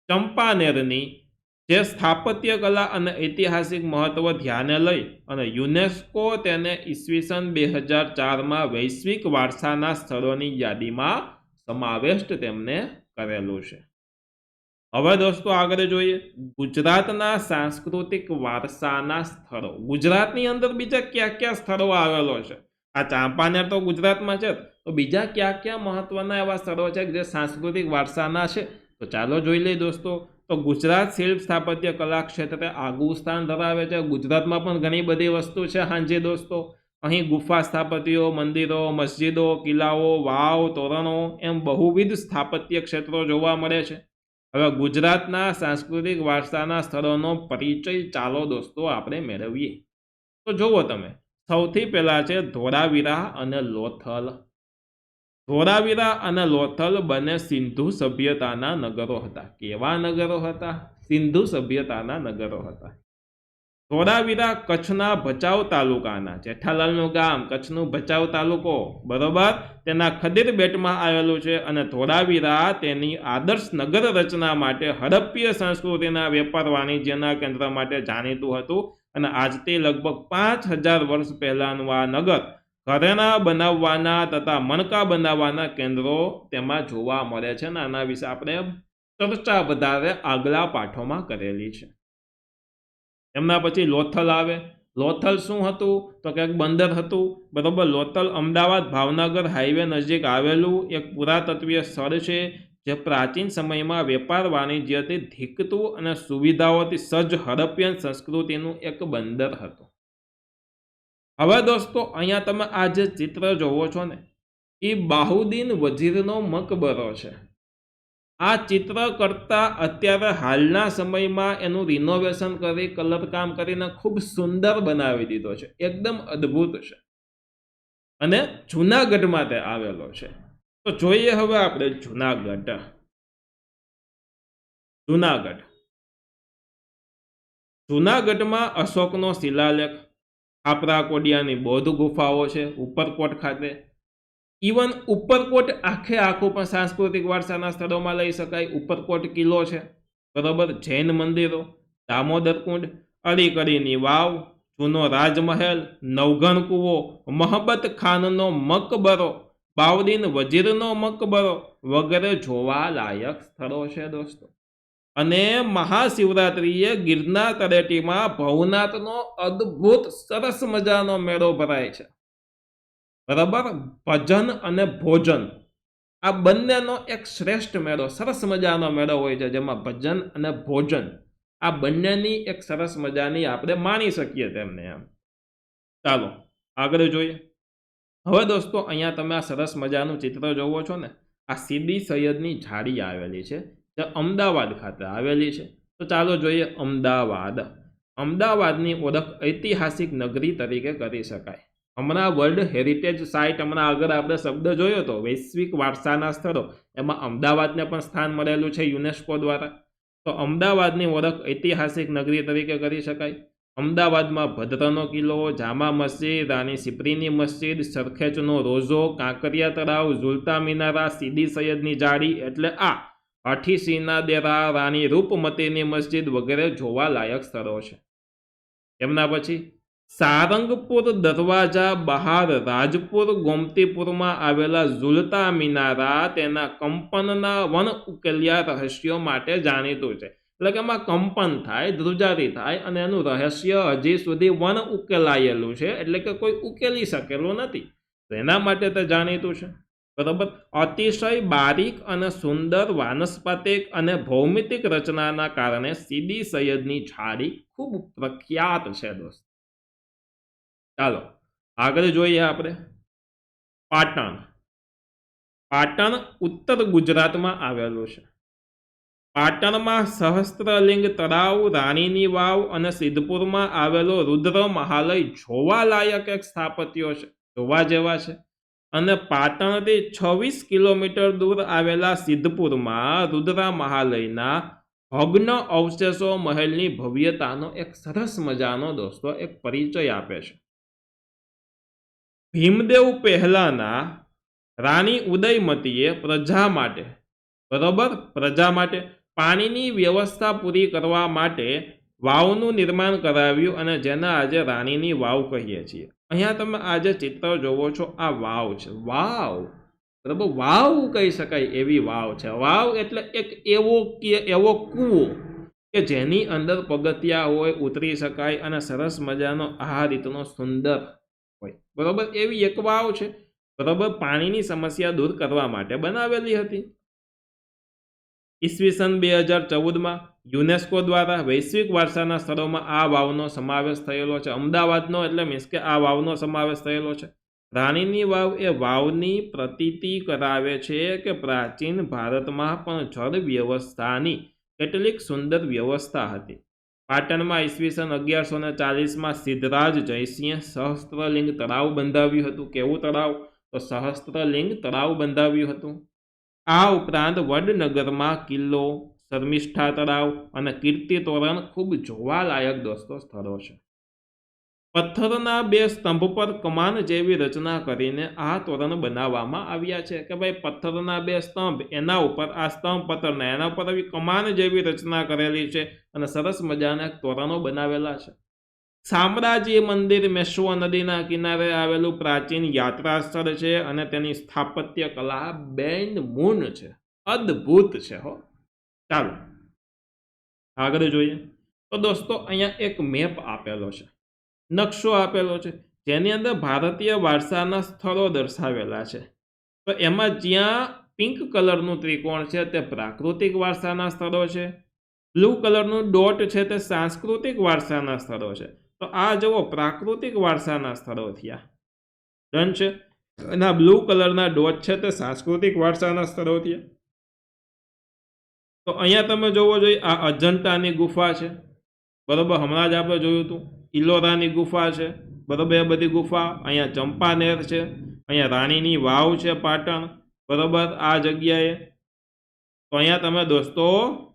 Speaker 1: ચંપાનેરની જે સ્થાપત્ય કલા અને ઐતિહાસિક મહત્વ ધ્યાને લઈ અને યુનેસ્કો તેને ઈસવીસન 2004માં વૈશ્વિક વારસાના સ્થળોની યાદીમાં સમાવિષ્ટ તેમને કરેલું છે. હવે દોસ્તો આગળ જોઈએ ગુજરાતના સાંસ્કૃતિક વારસાના સ્થળો. ગુજરાતની અંદર બીજા કયા કયા સ્થળો આવેલો છે? આ ચાંપાનેર તો ગુજરાતમાં છે, તો બીજા કયા કયા મહત્વના એવા સ્થળો છે જે સાંસ્કૃતિક વારસાના છે? તો ચાલો જોઈ લઈએ દોસ્તો. તો ગુજરાત શિલ્પ સ્થાપત્ય કલા ક્ષેત્રે આગવું સ્થાન ધરાવે છે. ગુજરાતમાં પણ ઘણી બધી વસ્તુ છે હાંજી દોસ્તો. અહીં ગુફા સ્થાપત્યો, મંદિરો, મસ્જિદો, કિલ્લાઓ, વાવ, તોરણો એમ બહુવિધ સ્થાપત્ય ક્ષેત્રો જોવા મળે છે. હવે ગુજરાતના સાંસ્કૃતિક વારસાના સ્થળોનો પરિચય ચાલો દોસ્તો આપણે મેળવીએ. તો જુઓ તમે, સૌથી પહેલા છે ધોળાવીરા અને લોથલ. ધોળાવીરા અને લોથલ બંને સિંધુ સભ્યતાના નગરો હતા. કેવા નગરો હતા? સિંધુ સભ્યતાના નગરો હતા. ધોળાવીરા કચ્છના ભચાઉ તાલુકાના, જેઠાલાલનું ગામ કચ્છનું ભચાઉ તાલુકો, બરોબર, તેના ખડીર બેટમાં આવેલું છે. અને ધોળાવીરા તેની આદર્શ નગર રચના માટે હડપ્પીય સંસ્કૃતિના વેપાર વાણિજ્યના કેન્દ્ર માટે જાણીતું હતું. અને આજથી લગભગ 5000 વર્ષ પહેલાનું આ નગર ઘરેણા બનાવવાના તથા મણકા બનાવવાના કેન્દ્રો તેમાં જોવા મળે છે. અને આના વિશે આપણે ચર્ચા વધારે આગલા પાઠોમાં કરેલી છે. એમના પછી લોથલ આવે. લોથલ શું હતું? તો કંઈક બંદર હતું, બરોબર. લોથલ અમદાવાદ ભાવનગર હાઈવે નજીક આવેલું એક પુરાતત્વીય સ્થળ છે, જે પ્રાચીન સમયમાં વેપાર વાણિજ્યથી ધીકતું અને સુવિધાઓથી સજ્જ હડપ્પિયન સંસ્કૃતિનું એક બંદર હતું. હવે દોસ્તો અહીંયા તમે આ જે ચિત્ર જોવો છો ને, એ બાહુદ્દીન વજીરનો મકબરો છે. આ ચિત્ર કરતા અત્યારે હાલના સમયમાં એનું રિનોવેશન કરી કલર કામ કરીને ખૂબ સુંદર બનાવી દીધો છે, એકદમ અદ્ભુત છે અને જૂનાગઢમાં તે આવેલો છે. તો જોઈએ હવે આપણે જૂનાગઢ. જૂનાગઢમાં અશોકનો શિલાલેખ, ખાપરા કોડિયાની બૌદ્ધ ગુફાઓ છે ઉપરકોટ ખાતે. ઇવન ઉપરકોટ આખું પણ સાંસ્કૃતિક વારસાના સ્થળોમાં લઈ શકાય. ઉપરકોટ કિલ્લો છે, બરોબર, જૈન મંદિરો, દામોદર કુંડ, અડીકડીની વાવ, જૂનો રાજમહેલ, નવઘણ કૂવો, મહબત ખાનનો મકબરો, બાઉદીન વજીરનો મકબરો વગેરે જોવા લાયક સ્થળો છે દોસ્તો. અને મહાશિવરાત્રિએ ગિરનાર તળેટીમાં ભવનાથનો અદ્ભુત સરસ મજાનો મેળો ભરાય છે, બરાબર. ભજન અને ભોજન આ બંનેનો એક શ્રેષ્ઠ મેળો, સરસ મજાનો મેળો હોય છે, જેમાં ભજન અને ભોજન આ બંનેની એક સરસ મજાની આપણે માણી શકીએ તેમને એમ. ચાલો આગળ જોઈએ. હવે દોસ્તો અહીંયા તમે આ સરસ મજાનું ચિત્ર જોવો છો ને, આ સીદી સૈયદની જાળી આવેલી છે, જે અમદાવાદ ખાતે આવેલી છે. તો ચાલો જોઈએ અમદાવાદ. અમદાવાદની ઓળખ ઐતિહાસિક નગરી તરીકે કરી શકાય. હમણાં વર્લ્ડ હેરિટેજ સાઇટ, હમણાં આગળ આપણે શબ્દ જોયો હતો વૈશ્વિક વારસાના સ્થળો, એમાં અમદાવાદને પણ સ્થાન મળેલું છે યુનેસ્કો દ્વારા. તો અમદાવાદની ઓળખ ઐતિહાસિક નગરી તરીકે કરી શકાય. અમદાવાદમાં ભદ્રનો કિલ્લો, જામા મસ્જિદ, રાણી સિપ્રીની મસ્જિદ, સરખેજનો રોઝો, કાંકરિયા તળાવ, ઝુલતા મિનારા, સીદી સૈયદની જાળી એટલે આ, અઠીસીના દેરા, રાણી રૂપમતીની મસ્જિદ વગેરે જોવા લાયક સ્થળો છે. એમના પછી સારંગપુર દરવાજા બહાર રાજપુર ગોમતીપુરમાં આવેલા ઝુલતા મિનારા તેના કંપનના વન ઉકેલ્યા રહસ્યો માટે જાણીતું છે. એટલે કે એમાં કંપન થાય, ધ્રુજારી થાય અને એનું રહસ્ય હજી સુધી વન ઉકેલાયેલું છે, એટલે કે કોઈ ઉકેલી શકેલું નથી, તો એના માટે તે જાણીતું છે, બરાબર. અતિશય બારીક અને સુંદર વાનસ્પતિક અને ભૌમિતિક રચનાના કારણે સીદી સૈયદની જાળી ખૂબ પ્રખ્યાત છે દોસ્ત. ચાલો આગળ જોઈએ આપણે પાટણ. પાટણ ઉત્તર ગુજરાતમાં આવેલું છે. પાટણમાં સહસ્ત્રલિંગ તળાવ, રાણીની વાવ અને સિદ્ધપુરમાં આવેલો રુદ્ર મહાલય જોવા લાયક એક સ્થાપત્યો છે, જોવા જેવા છે. અને પાટણથી 26 કિલોમીટર દૂર આવેલા સિદ્ધપુરમાં રુદ્રા મહાલયના ભગ્ન અવશેષો મહેલની ભવ્યતાનો એક સરસ મજાનો દોસ્તો એક પરિચય આપે છે. ભીમદેવ પહેલાના રાણી ઉદયમતીએ પ્રજા માટે, બરોબર, પ્રજા માટે પાણીની વ્યવસ્થા પૂરી કરવા માટે વાવનું નિર્માણ કરાવ્યું અને જેને આજે રાણીની વાવ કહીએ છીએ. અહીંયા તમે આજે ચિત્ર જોવો છો, આ વાવ છે. વાવ, બરાબર, વાવ કહી શકાય એવી વાવ છે. વાવ એટલે એક એવો કૂવો કે જેની અંદર પગથિયા હોય, ઉતરી શકાય અને સરસ મજાનો આ રીતનો સુંદર હોય, બરોબર, એવી એક વાવ છે, બરોબર. પાણીની સમસ્યા દૂર કરવા માટે બનાવેલી હતી. ઈસવીસન 2014માં યુનેસ્કો દ્વારા વૈશ્વિક વારસાના સ્થળોમાં આ વાવનો સમાવેશ થયેલો છે. અમદાવાદનો એટલે મીન્સ કે આ વાવનો સમાવેશ થયેલો છે. રાણીની વાવ એ વાવની પ્રતીતિ કરાવે છે કે પ્રાચીન ભારતમાં પણ જળ વ્યવસ્થાની કેટલીક સુંદર વ્યવસ્થા હતી. પાટણમાં ઈસવીસન 1140માં સિદ્ધરાજ જયસિંહે સહસ્ત્રલિંગ તળાવ બંધાવ્યું હતું. કેવું તળાવ? તો સહસ્ત્રલિંગ તળાવ બંધાવ્યું હતું. આ ઉપરાંત વડનગરમાં કિલ્લો, શર્મિષ્ઠા તળાવ અને કીર્તિ તોરણ ખૂબ જોવાલાયક દોસ્તો સ્થળો છે. પથ્થરના બે સ્તંભ પર કમાન જેવી રચના કરીને આ તોરણ બનાવવામાં આવ્યા છે કે ભાઈ પથ્થરના બે સ્તંભ, એના ઉપર આ સ્તંભ પથ્થરના, એના ઉપર આવી કમાન જેવી રચના કરેલી છે અને સરસ મજાના તોરણો બનાવેલા છે. શામળાજી મંદિર મેશ્વો નદીના કિનારે આવેલું પ્રાચીન યાત્રા સ્થળ છે અને તેની સ્થાપત્ય કલા બેન્ડ મૂન છે, અદ્ભુત છે હો. ચાલો આગળ જોઈએ. તો દોસ્તો અહીંયા એક મેપ આપેલો છે, નકશો આપેલો છે, જેની અંદર ભારતીય વારસાના સ્થળો દર્શાવેલા છે. તો એમાં જ્યાં પિંક કલરનું ત્રિકોણ છે તે પ્રાકૃતિક વારસાના સ્થળો છે, બ્લુ કલરનું ડોટ છે તે સાંસ્કૃતિક વારસાના સ્થળો છે. તો આ જુઓ પ્રાકૃતિક વારસાના સ્થળો થયા, ડન છે. અને બ્લુ કલરના ડોટ છે તે સાંસ્કૃતિક વારસાના સ્થળો થયા. તો અહીંયા તમે જોવો જોઈએ આ અજંતાની ગુફા છે, બરોબર, હમણાં જ આપણે જોયું હતું. ઇલોરાની ગુફા છે, બરોબર, એ બધી ગુફા. અહીંયા ચંપાનેર છે, અહીંયા રાણીની વાવ છે પાટણ, બરોબર, આ જગ્યાએ. તો અહીંયા તમે દોસ્તો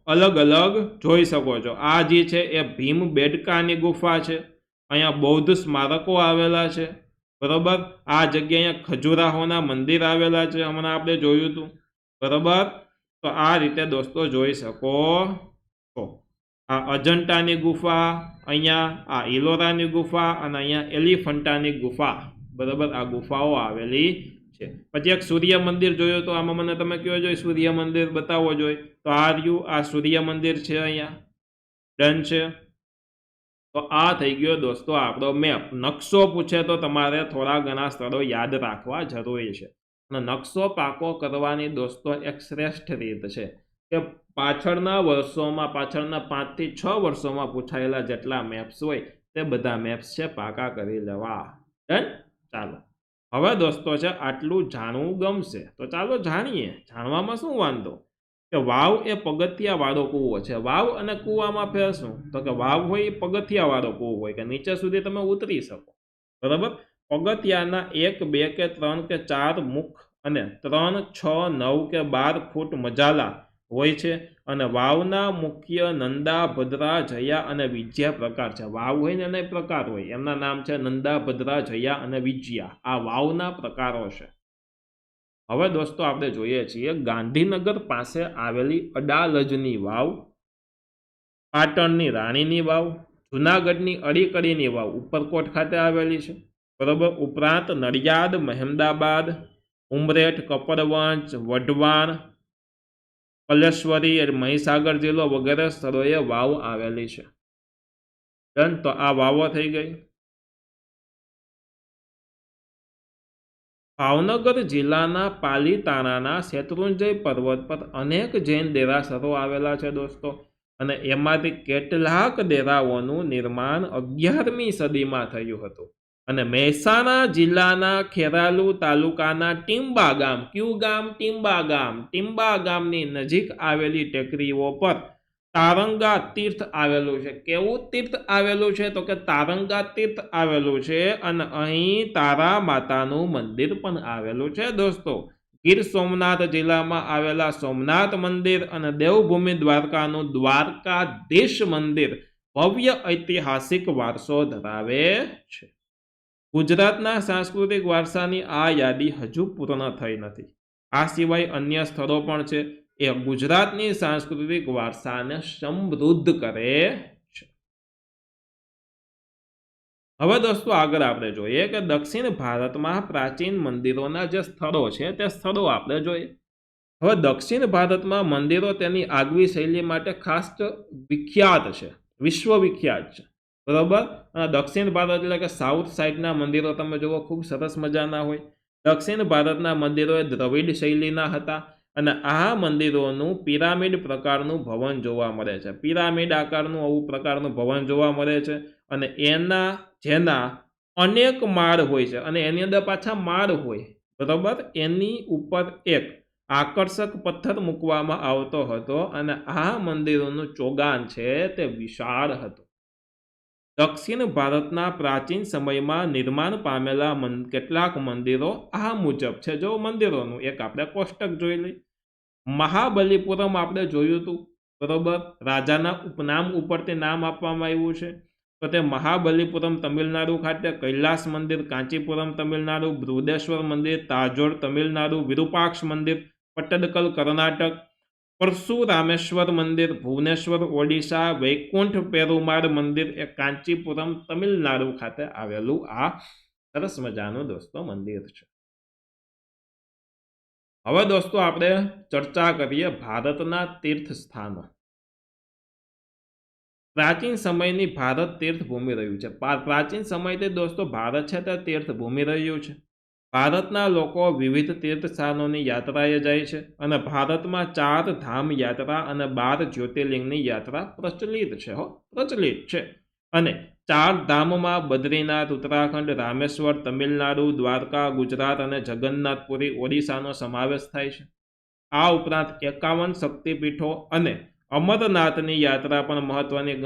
Speaker 1: અલગ અલગ જોઈ શકો છો. આ જે છે એ ભીમ બેડકાની ગુફા છે. અહીંયા બૌદ્ધ સ્મારકો આવેલા છે, બરોબર. આ જગ્યાએ અહીંયા ખજુરાહોના મંદિર આવેલા છે, હમણાં આપણે જોયું હતું, બરોબર. તો આ રીતે દોસ્તો જોઈ શકો છો. આ અજંટાની ગુફા, અહીંયા આ ઇલોરાની ગુફા અને અહીંયા એલિફન્ટાની ગુફા, બરોબર, આ ગુફાઓ આવેલી છે. પછી એક સૂર્ય મંદિર જોયું તો આમાં મને તમે કયો જોઈએ સૂર્ય મંદિર બતાવવો જોઈએ. તો આ રહ્યું, આ સૂર્ય મંદિર છે, અહીંયા ડન છે. તો આ થઈ ગયો દોસ્તો આપણો મેપ. નકશો પૂછે તો તમારે થોડા ઘણા સ્થળો યાદ રાખવા જરૂરી છે. અને નકશો પાકો કરવાની દોસ્તો એક શ્રેષ્ઠ રીત છે કે પાછળના વર્ષોમાં, પાછળના 5 થી 6 વર્ષોમાં પૂછાયેલા જેટલા મેપ્સ હોય તે બધા મેપ્સ છે પાકા કરી લેવા. ડન. ચાલો હવે દોસ્તો છે આટલું જાણવું ગમશે તો ચાલો જાણીએ. જાણવામાં શું વાંધો કે વાવ એ પગથિયા વાળો કૂવો છે. વાવ અને કૂવામાં ફેર શું? તો કે વાવ હોય એ પગથિયા વાળો કૂવો હોય કે નીચે સુધી તમે ઉતરી શકો, બરાબર. પગથિયાના 1, 2 કે 3 કે 4 મુખ અને 3, 6, 9 કે 12 ફૂટ મજાલા હોય છે. અને વાવના મુખ્ય નંદા, ભદ્રા, જયા અને વિજયા પ્રકાર છે. વાવ હોય ને એના પ્રકાર હોય, એમના નામ છે નંદા, ભદ્રા, જયા અને વિજયા. આ વાવના પ્રકારો છે. હવે દોસ્તો આપણે જોઈએ છીએ ગાંધીનગર પાસે આવેલી અડાલજની વાવ, પાટણની રાણીની વાવ, જુનાગઢની અડીકડીની વાવ ઉપરકોટ ખાતે આવેલી છે, બરોબર. ઉપરાંત નડિયાદ, મહેમદાબાદ, ઉમરેઠ, કપડવંજ, વઢવાણ, કલેશ્વરી, મહીસાગર જિલ્લો વગેરે સ્થળોએ વાવ આવેલી છે. ડન. તો આ વાવો થઈ ગઈ. ભાવનગર જિલ્લાના પાલીતાણાના શેત્રુંજય પર્વત પર અનેક જૈન દેરાસરો આવેલા છે દોસ્તો. અને એમાંથી કેટલાક ડેરાઓનું નિર્માણ 11મી સદીમાં થયું હતું. અને મહેસાણા જિલ્લાના ખેરાલુ તાલુકાના ટીંબા ગામ, કયું ગામ? ટીંબા ગામ. ટીંબા ગામની નજીક આવેલી ટેકરીઓ પર તારંગા તીર્થ આવેલું છે. કેવું તીર્થ આવેલું છે? તો કે તારંગા તીર્થ આવેલું છે. અને અહીં તારા માતાનું મંદિર પણ આવેલું છે દોસ્તો. ગીર સોમનાથ જિલ્લામાં આવેલા સોમનાથ મંદિર અને દેવભૂમિ દ્વારકાનું દ્વારકાધીશ મંદિર ભવ્ય ઐતિહાસિક વારસો ધરાવે છે. ગુજરાતના સાંસ્કૃતિક વારસાની આ યાદી હજુ પૂર્ણ થઈ નથી. આ સિવાય અન્ય સ્થળો પણ છે. એ ગુજરાતની સાંસ્કૃતિક વારસાને સમૃદ્ધ કરે છે. હવે દોસ્તો આગળ આપણે જોઈએ કે દક્ષિણ ભારતમાં પ્રાચીન મંદિરોના જે સ્થળો છે તે સ્થળો આપણે જોઈએ. હવે દક્ષિણ ભારતમાં મંદિરો તેની આગવી શૈલી માટે ખાસ વિખ્યાત છે, વિશ્વવિખ્યાત છે, બરોબર. દક્ષિણ ભારત એટલે કે સાઉથ સાઈડના મંદિરો તમે જુઓ ખૂબ સરસ મજાના હોય. દક્ષિણ ભારતના મંદિરો એ દ્રવિડ શૈલીના હતા. અને આ મંદિરોનું પિરામિડ પ્રકારનું ભવન જોવા મળે છે. પિરામિડ આકારનું આવું પ્રકારનું ભવન જોવા મળે છે. અને જેના અનેક માળ હોય છે અને એની અંદર પાછા માળ હોય, બરોબર. એની ઉપર એક આકર્ષક પથ્થર મૂકવામાં આવતો હતો અને આ મંદિરોનું ચોગાન છે તે વિશાળ હતું. દક્ષિણ ભારતના પ્રાચીન સમયમાં નિર્માણ પામેલા કેટલાક મંદિરો આ મુજબ છે. જો મંદિરોનું એક આપણે કોષ્ટક જોઈ લઈએ. મહાબલીપુરમ આપણે જોયું હતું, બરોબર. રાજાના ઉપનામ ઉપરથી નામ આપવામાં આવ્યું છે. તો તે મહાબલીપુરમ તમિલનાડુ ખાતે, કૈલાસ મંદિર કાંચીપુરમ તમિલનાડુ, બૃહદેશ્વર મંદિર તાજોડ તમિલનાડુ, વિરૂપાક્ષ મંદિર પટ્ટદકલ કર્ણાટક, પરશુરામેશ્વર મંદિર ભુવનેશ્વર ઓડિશા, વૈકુંઠ પેરુમાળ મંદિર એ કાંચીપુરમ તમિલનાડુ ખાતે આવેલું આ સરસ મજાનું દોસ્તો મંદિર છે. હવે દોસ્તો આપણે ચર્ચા કરીએ ભારતના તીર્થ સ્થાનો. પ્રાચીન સમયની ભારત તીર્થભૂમિ રહ્યું છે. પ્રાચીન સમયથી દોસ્તો ભારત છે તે તીર્થભૂમિ રહ્યું છે. ભારતના લોકો વિવિધ તીર્થ સ્થાનોની યાત્રાએ જાય છે. અને ભારતમાં 4 ધામ યાત્રા અને 12 જ્યોતિર્લિંગની યાત્રા પ્રચલિત છે. અને 4 ધામમાં બદ્રીનાથ ઉત્તરાખંડ, રામેશ્વર તમિલનાડુ, દ્વારકા ગુજરાત અને જગન્નાથપુરી ઓડિશાનો સમાવેશ થાય છે. આ ઉપરાંત 51 શક્તિપીઠો અને અમરનાથની યાત્રા પણ મહત્વની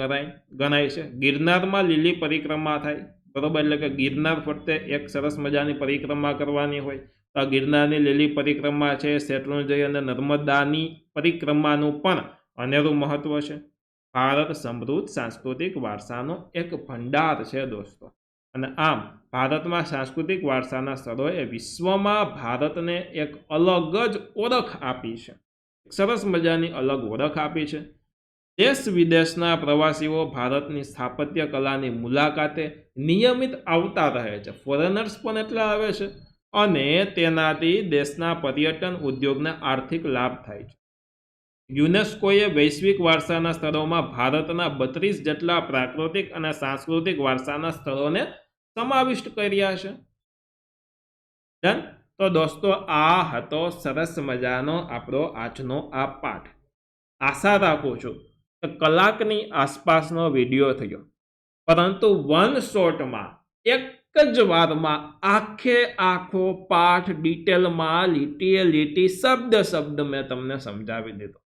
Speaker 1: ગણાય છે. ગિરનારમાં લીલી પરિક્રમા થાય, બરોબર, એટલે કે ગિરનાર ફરતે એક સરસ મજાની પરિક્રમા કરવાની હોય તો આ ગિરનારની લીલી પરિક્રમા છે, શેત્રુંજય અને નર્મદાની પરિક્રમાનું પણ અનેરું મહત્વ છે. ભારત સમૃદ્ધ સાંસ્કૃતિક વારસાનો એક ભંડાર છે દોસ્તો, અને આમ ભારતમાં સાંસ્કૃતિક વારસાના સ્થળોએ વિશ્વમાં ભારતને એક અલગ જ ઓળખ આપી છે, સરસ મજાની અલગ ઓળખ આપી છે. દેશ વિદેશના પ્રવાસીઓ ભારતની સ્થાપત્ય કલાની મુલાકાતે નિયમિત આવતા રહે છે, ફોરેનર્સ પણ એટલા આવે છે, અને તેનાથી દેશના પર્યટન ઉદ્યોગને આર્થિક લાભ થાય છે. યુનેસ્કોએ વૈશ્વિક વારસાના સ્થળોમાં ભારતના 32 જેટલા પ્રાકૃતિક અને સાંસ્કૃતિક વારસાના સ્થળોને સમાવિષ્ટ કર્યા છે. ડન. તો દોસ્તો આ હતો સરસ મજાનો આપણો આજનો આ પાઠ. આશા રાખું છું કે કલાકની આસપાસનો વિડીયો થયો, પરંતુ વન શોટમાં એક જ વારમાં આખો પાઠ ડિટેલમાં લીટીએ લીટી શબ્દ મેં તમને સમજાવી દીધો.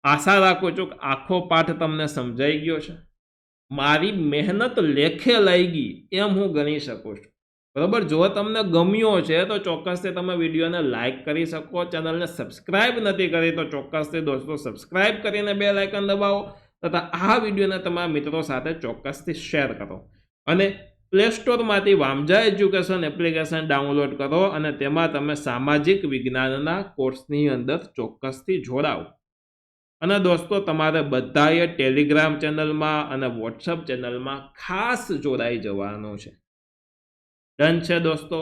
Speaker 1: આશા રાખું છું કે આખો પાઠ તમને સમજાઈ ગયો છે. મારી મહેનત લેખે લાગી એમ હું ગણી શકું છું, બરાબર. જો તમને ગમ્યો છે તો ચોક્કસથી તમે વિડીયોને લાઇક કરી શકો, ચેનલને સબસ્ક્રાઇબ નથી કરી તો ચોક્કસથી દોસ્તો સબસ્ક્રાઇબ કરીને બેલ આઇકન દબાવો, તથા આ વિડીયોને તમારા મિત્રો સાથે ચોક્કસથી શેર કરો, અને પ્લે સ્ટોરમાંથી વામજા એજ્યુકેશન એપ્લિકેશન ડાઉનલોડ કરો અને તેમાં તમે સામાજિક વિજ્ઞાનના કોર્સની અંદર ચોક્કસથી જોડાઓ. અને દોસ્તો તમારે બધાએ ટેલિગ્રામ ચેનલમાં અને વોટ્સઅપ ચેનલમાં ખાસ જોડાઈ જવાનું છે. ડન છે દોસ્તો.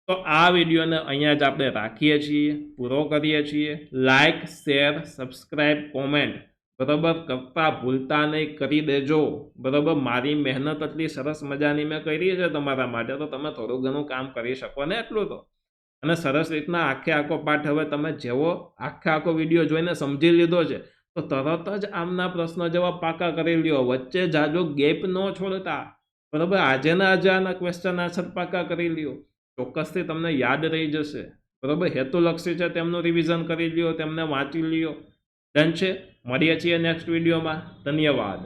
Speaker 1: તો આ વિડીયોને અહીંયા જ આપણે રાખીએ છીએ, પૂરો કરીએ છીએ. લાઇક, શેર, સબસ્ક્રાઇબ, કોમેન્ટ બરાબર કરતા ભૂલતા નહીં, કરી દેજો, બરાબર. મારી મહેનત એટલી સરસ મજાની મેં કરી છે તમારા માટે, તો તમે થોડું ઘણું કામ કરી શકો ને એટલું તો. અને સરસ રીતના આખો પાઠ હવે તમે જેવો આખો વિડીયો જોઈને સમજી લીધો છે તો તરત જ આમના પ્રશ્ન જવાબ પાકા કરી લ્યો, વચ્ચે જાજો ગેપ ન છોડતા, બરાબર. આજે આના ક્વેશ્ચન આન્સર પાકા કરી લ્યો, ચોક્કસથી તમને યાદ રહી જશે, બરાબર. હેતુલક્ષી છે તેમનું રિવિઝન કરી લ્યો, તેમને વાંચી લ્યો. ડન છે. મળીએ છીએ નેક્સ્ટ વિડીયોમાં. ધન્યવાદ.